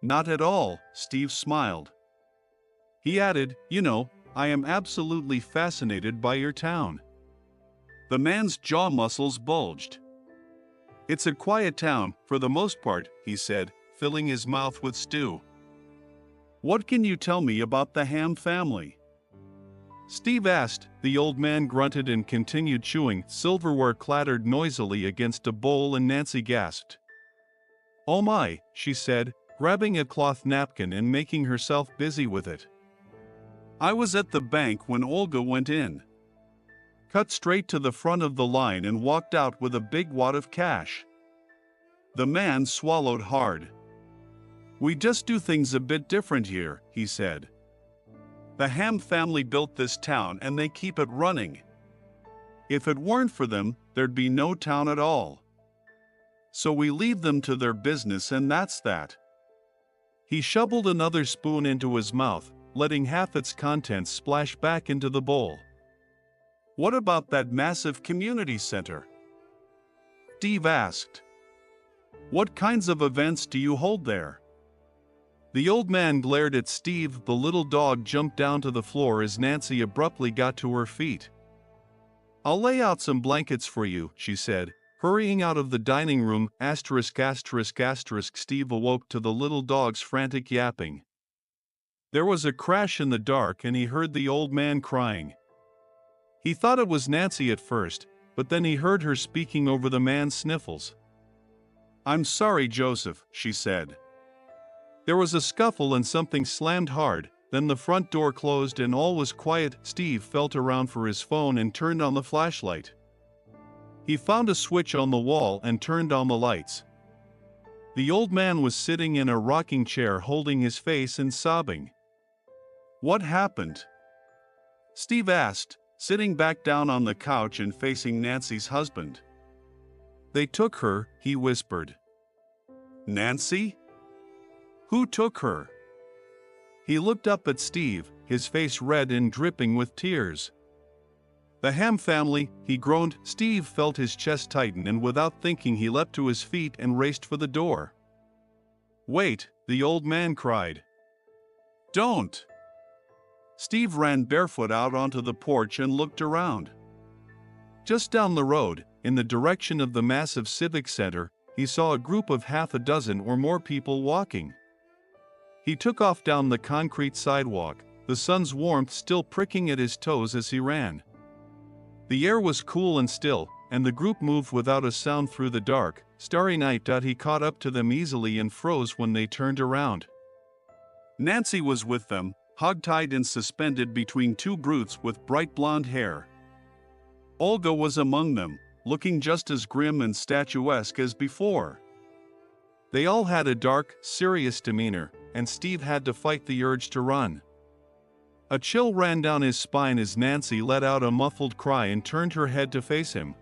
"Not at all," Steve smiled. He added, "You know, I am absolutely fascinated by your town." The man's jaw muscles bulged. "It's a quiet town, for the most part," he said, filling his mouth with stew. "What can you tell me about the Ham family?" Steve asked. The old man grunted and continued chewing. Silverware clattered noisily against a bowl and Nancy gasped. "Oh my," she said, grabbing a cloth napkin and making herself busy with it. "I was at the bank when Olga went in. Cut straight to the front of the line and walked out with a big wad of cash." The man swallowed hard. "We just do things a bit different here," he said. "The Ham family built this town and they keep it running. If it weren't for them, there'd be no town at all. So we leave them to their business and that's that." He shoveled another spoon into his mouth, letting half its contents splash back into the bowl. "What about that massive community center?" Steve asked. "What kinds of events do you hold there?" The old man glared at Steve. The little dog jumped down to the floor as Nancy abruptly got to her feet. "I'll lay out some blankets for you," she said, hurrying out of the dining room. Steve awoke to the little dog's frantic yapping. There was a crash in the dark and he heard the old man crying. He thought it was Nancy at first, but then he heard her speaking over the man's sniffles. "I'm sorry, Joseph," she said. There was a scuffle and something slammed hard, then the front door closed and all was quiet. Steve felt around for his phone and turned on the flashlight. He found a switch on the wall and turned on the lights. The old man was sitting in a rocking chair holding his face and sobbing. "What happened?" Steve asked, sitting back down on the couch and facing Nancy's husband. "They took her," he whispered. "Nancy? Who took her?" He looked up at Steve, his face red and dripping with tears. "The Ham family," he groaned. Steve felt his chest tighten and without thinking he leapt to his feet and raced for the door. "Wait," the old man cried. "Don't!" Steve ran barefoot out onto the porch and looked around. Just down the road, in the direction of the massive civic center, he saw a group of half a dozen or more people walking. He took off down the concrete sidewalk, the sun's warmth still pricking at his toes as he ran. The air was cool and still, and the group moved without a sound through the dark, starry night. He caught up to them easily and froze when they turned around. Nancy was with them, hogtied and suspended between two brutes with bright blonde hair. Olga was among them, looking just as grim and statuesque as before. They all had a dark, serious demeanor, and Steve had to fight the urge to run. A chill ran down his spine as Nancy let out a muffled cry and turned her head to face him.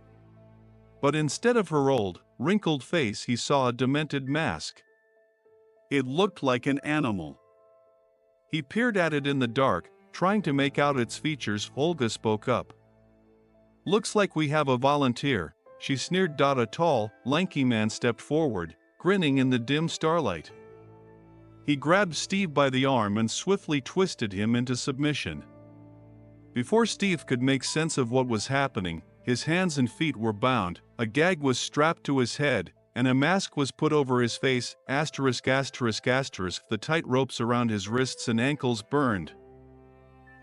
But instead of her old, wrinkled face, he saw a demented mask. It looked like an animal. He peered at it in the dark, trying to make out its features. Olga spoke up. "Looks like we have a volunteer," she sneered. A tall, lanky man stepped forward, grinning in the dim starlight. He grabbed Steve by the arm and swiftly twisted him into submission. Before Steve could make sense of what was happening, his hands and feet were bound, a gag was strapped to his head, and a mask was put over his face. The tight ropes around his wrists and ankles burned.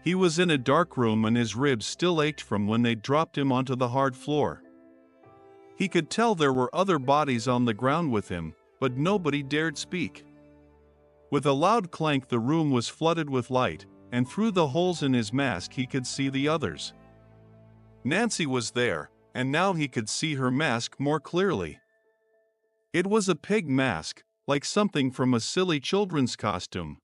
He was in a dark room and his ribs still ached from when they dropped him onto the hard floor. He could tell there were other bodies on the ground with him, but nobody dared speak. With a loud clank, the room was flooded with light, and through the holes in his mask he could see the others. Nancy was there, and now he could see her mask more clearly. It was a pig mask, like something from a silly children's costume.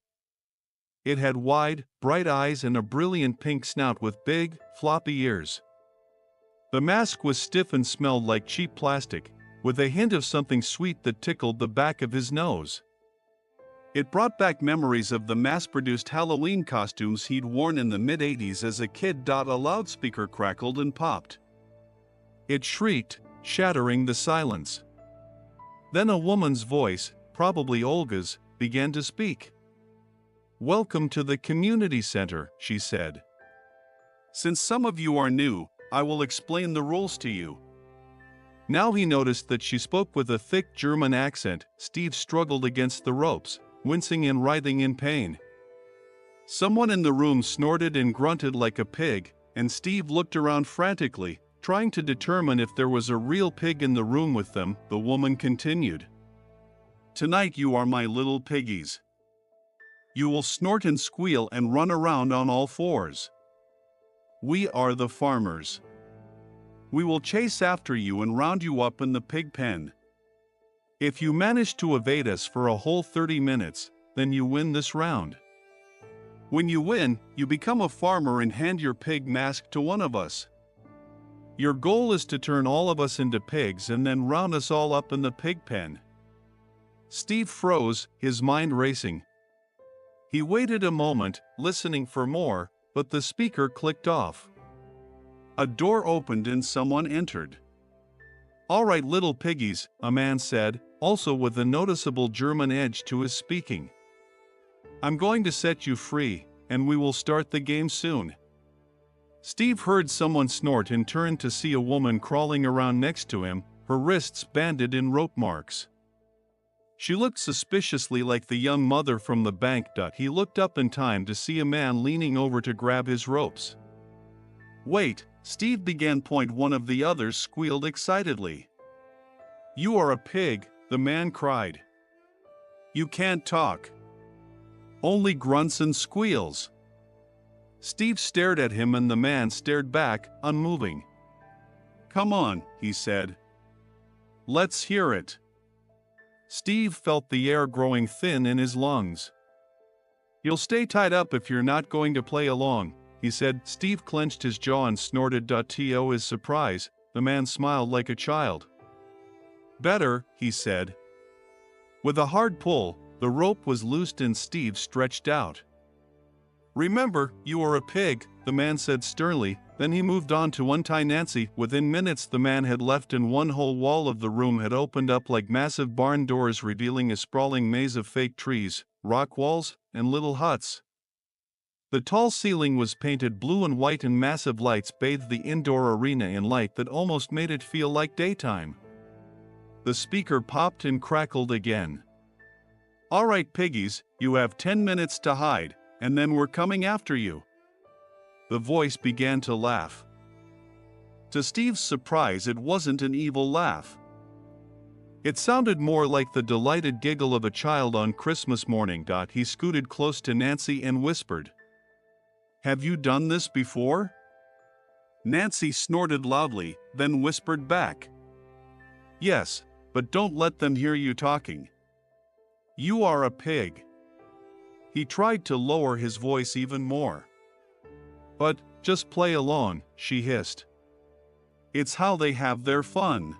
It had wide, bright eyes and a brilliant pink snout with big, floppy ears. The mask was stiff and smelled like cheap plastic, with a hint of something sweet that tickled the back of his nose. It brought back memories of the mass-produced Halloween costumes he'd worn in the mid-'80s as a kid. A loudspeaker crackled and popped. It shrieked, shattering the silence. Then a woman's voice, probably Olga's, began to speak. "Welcome to the community center," she said. Since some of you are new, I will explain the rules to you. Now he noticed that she spoke with a thick German accent. Steve struggled against the ropes, wincing and writhing in pain. Someone in the room snorted and grunted like a pig, and Steve looked around frantically, trying to determine if there was a real pig in the room with them. The woman continued. Tonight you are my little piggies. You will snort and squeal and run around on all fours. We are the farmers. We will chase after you and round you up in the pig pen. If you manage to evade us for a whole 30 minutes, then you win this round. When you win, you become a farmer and hand your pig mask to one of us. Your goal is to turn all of us into pigs and then round us all up in the pig pen. Steve froze, his mind racing. He waited a moment, listening for more, but the speaker clicked off. A door opened and someone entered. All right, little piggies, a man said, also with a noticeable German edge to his speaking. I'm going to set you free, and we will start the game soon. Steve heard someone snort and turned to see a woman crawling around next to him, her wrists banded in rope marks. She looked suspiciously like the young mother from the bank. He looked up in time to see a man leaning over to grab his ropes. Wait, Steve began. One of the others squealed excitedly. You are a pig, the man cried. You can't talk. Only grunts and squeals. Steve stared at him and the man stared back, unmoving. Come on, he said. Let's hear it. Steve felt the air growing thin in his lungs. You'll stay tied up if you're not going to play along, he said. Steve clenched his jaw and snorted. To his surprise, the man smiled like a child. Better, he said. With a hard pull, the rope was loosed and Steve stretched out. Remember, you are a pig, the man said sternly. Then he moved on to untie Nancy. Within minutes the man had left and one whole wall of the room had opened up like massive barn doors, revealing a sprawling maze of fake trees, rock walls, and little huts. The tall ceiling was painted blue and white and massive lights bathed the indoor arena in light that almost made it feel like daytime. The speaker popped and crackled again. All right, piggies, you have 10 minutes to hide, and then we're coming after you. The voice began to laugh. To Steve's surprise, it wasn't an evil laugh. It sounded more like the delighted giggle of a child on Christmas morning. He scooted close to Nancy and whispered, Have you done this before? Nancy snorted loudly, then whispered back, Yes, but don't let them hear you talking. You are a pig. He tried to lower his voice even more. But, just play along, she hissed. It's how they have their fun.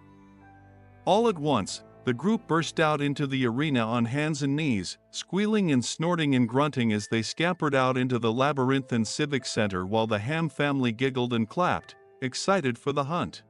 All at once, the group burst out into the arena on hands and knees, squealing and snorting and grunting as they scampered out into the labyrinthine civic center while the Ham family giggled and clapped, excited for the hunt.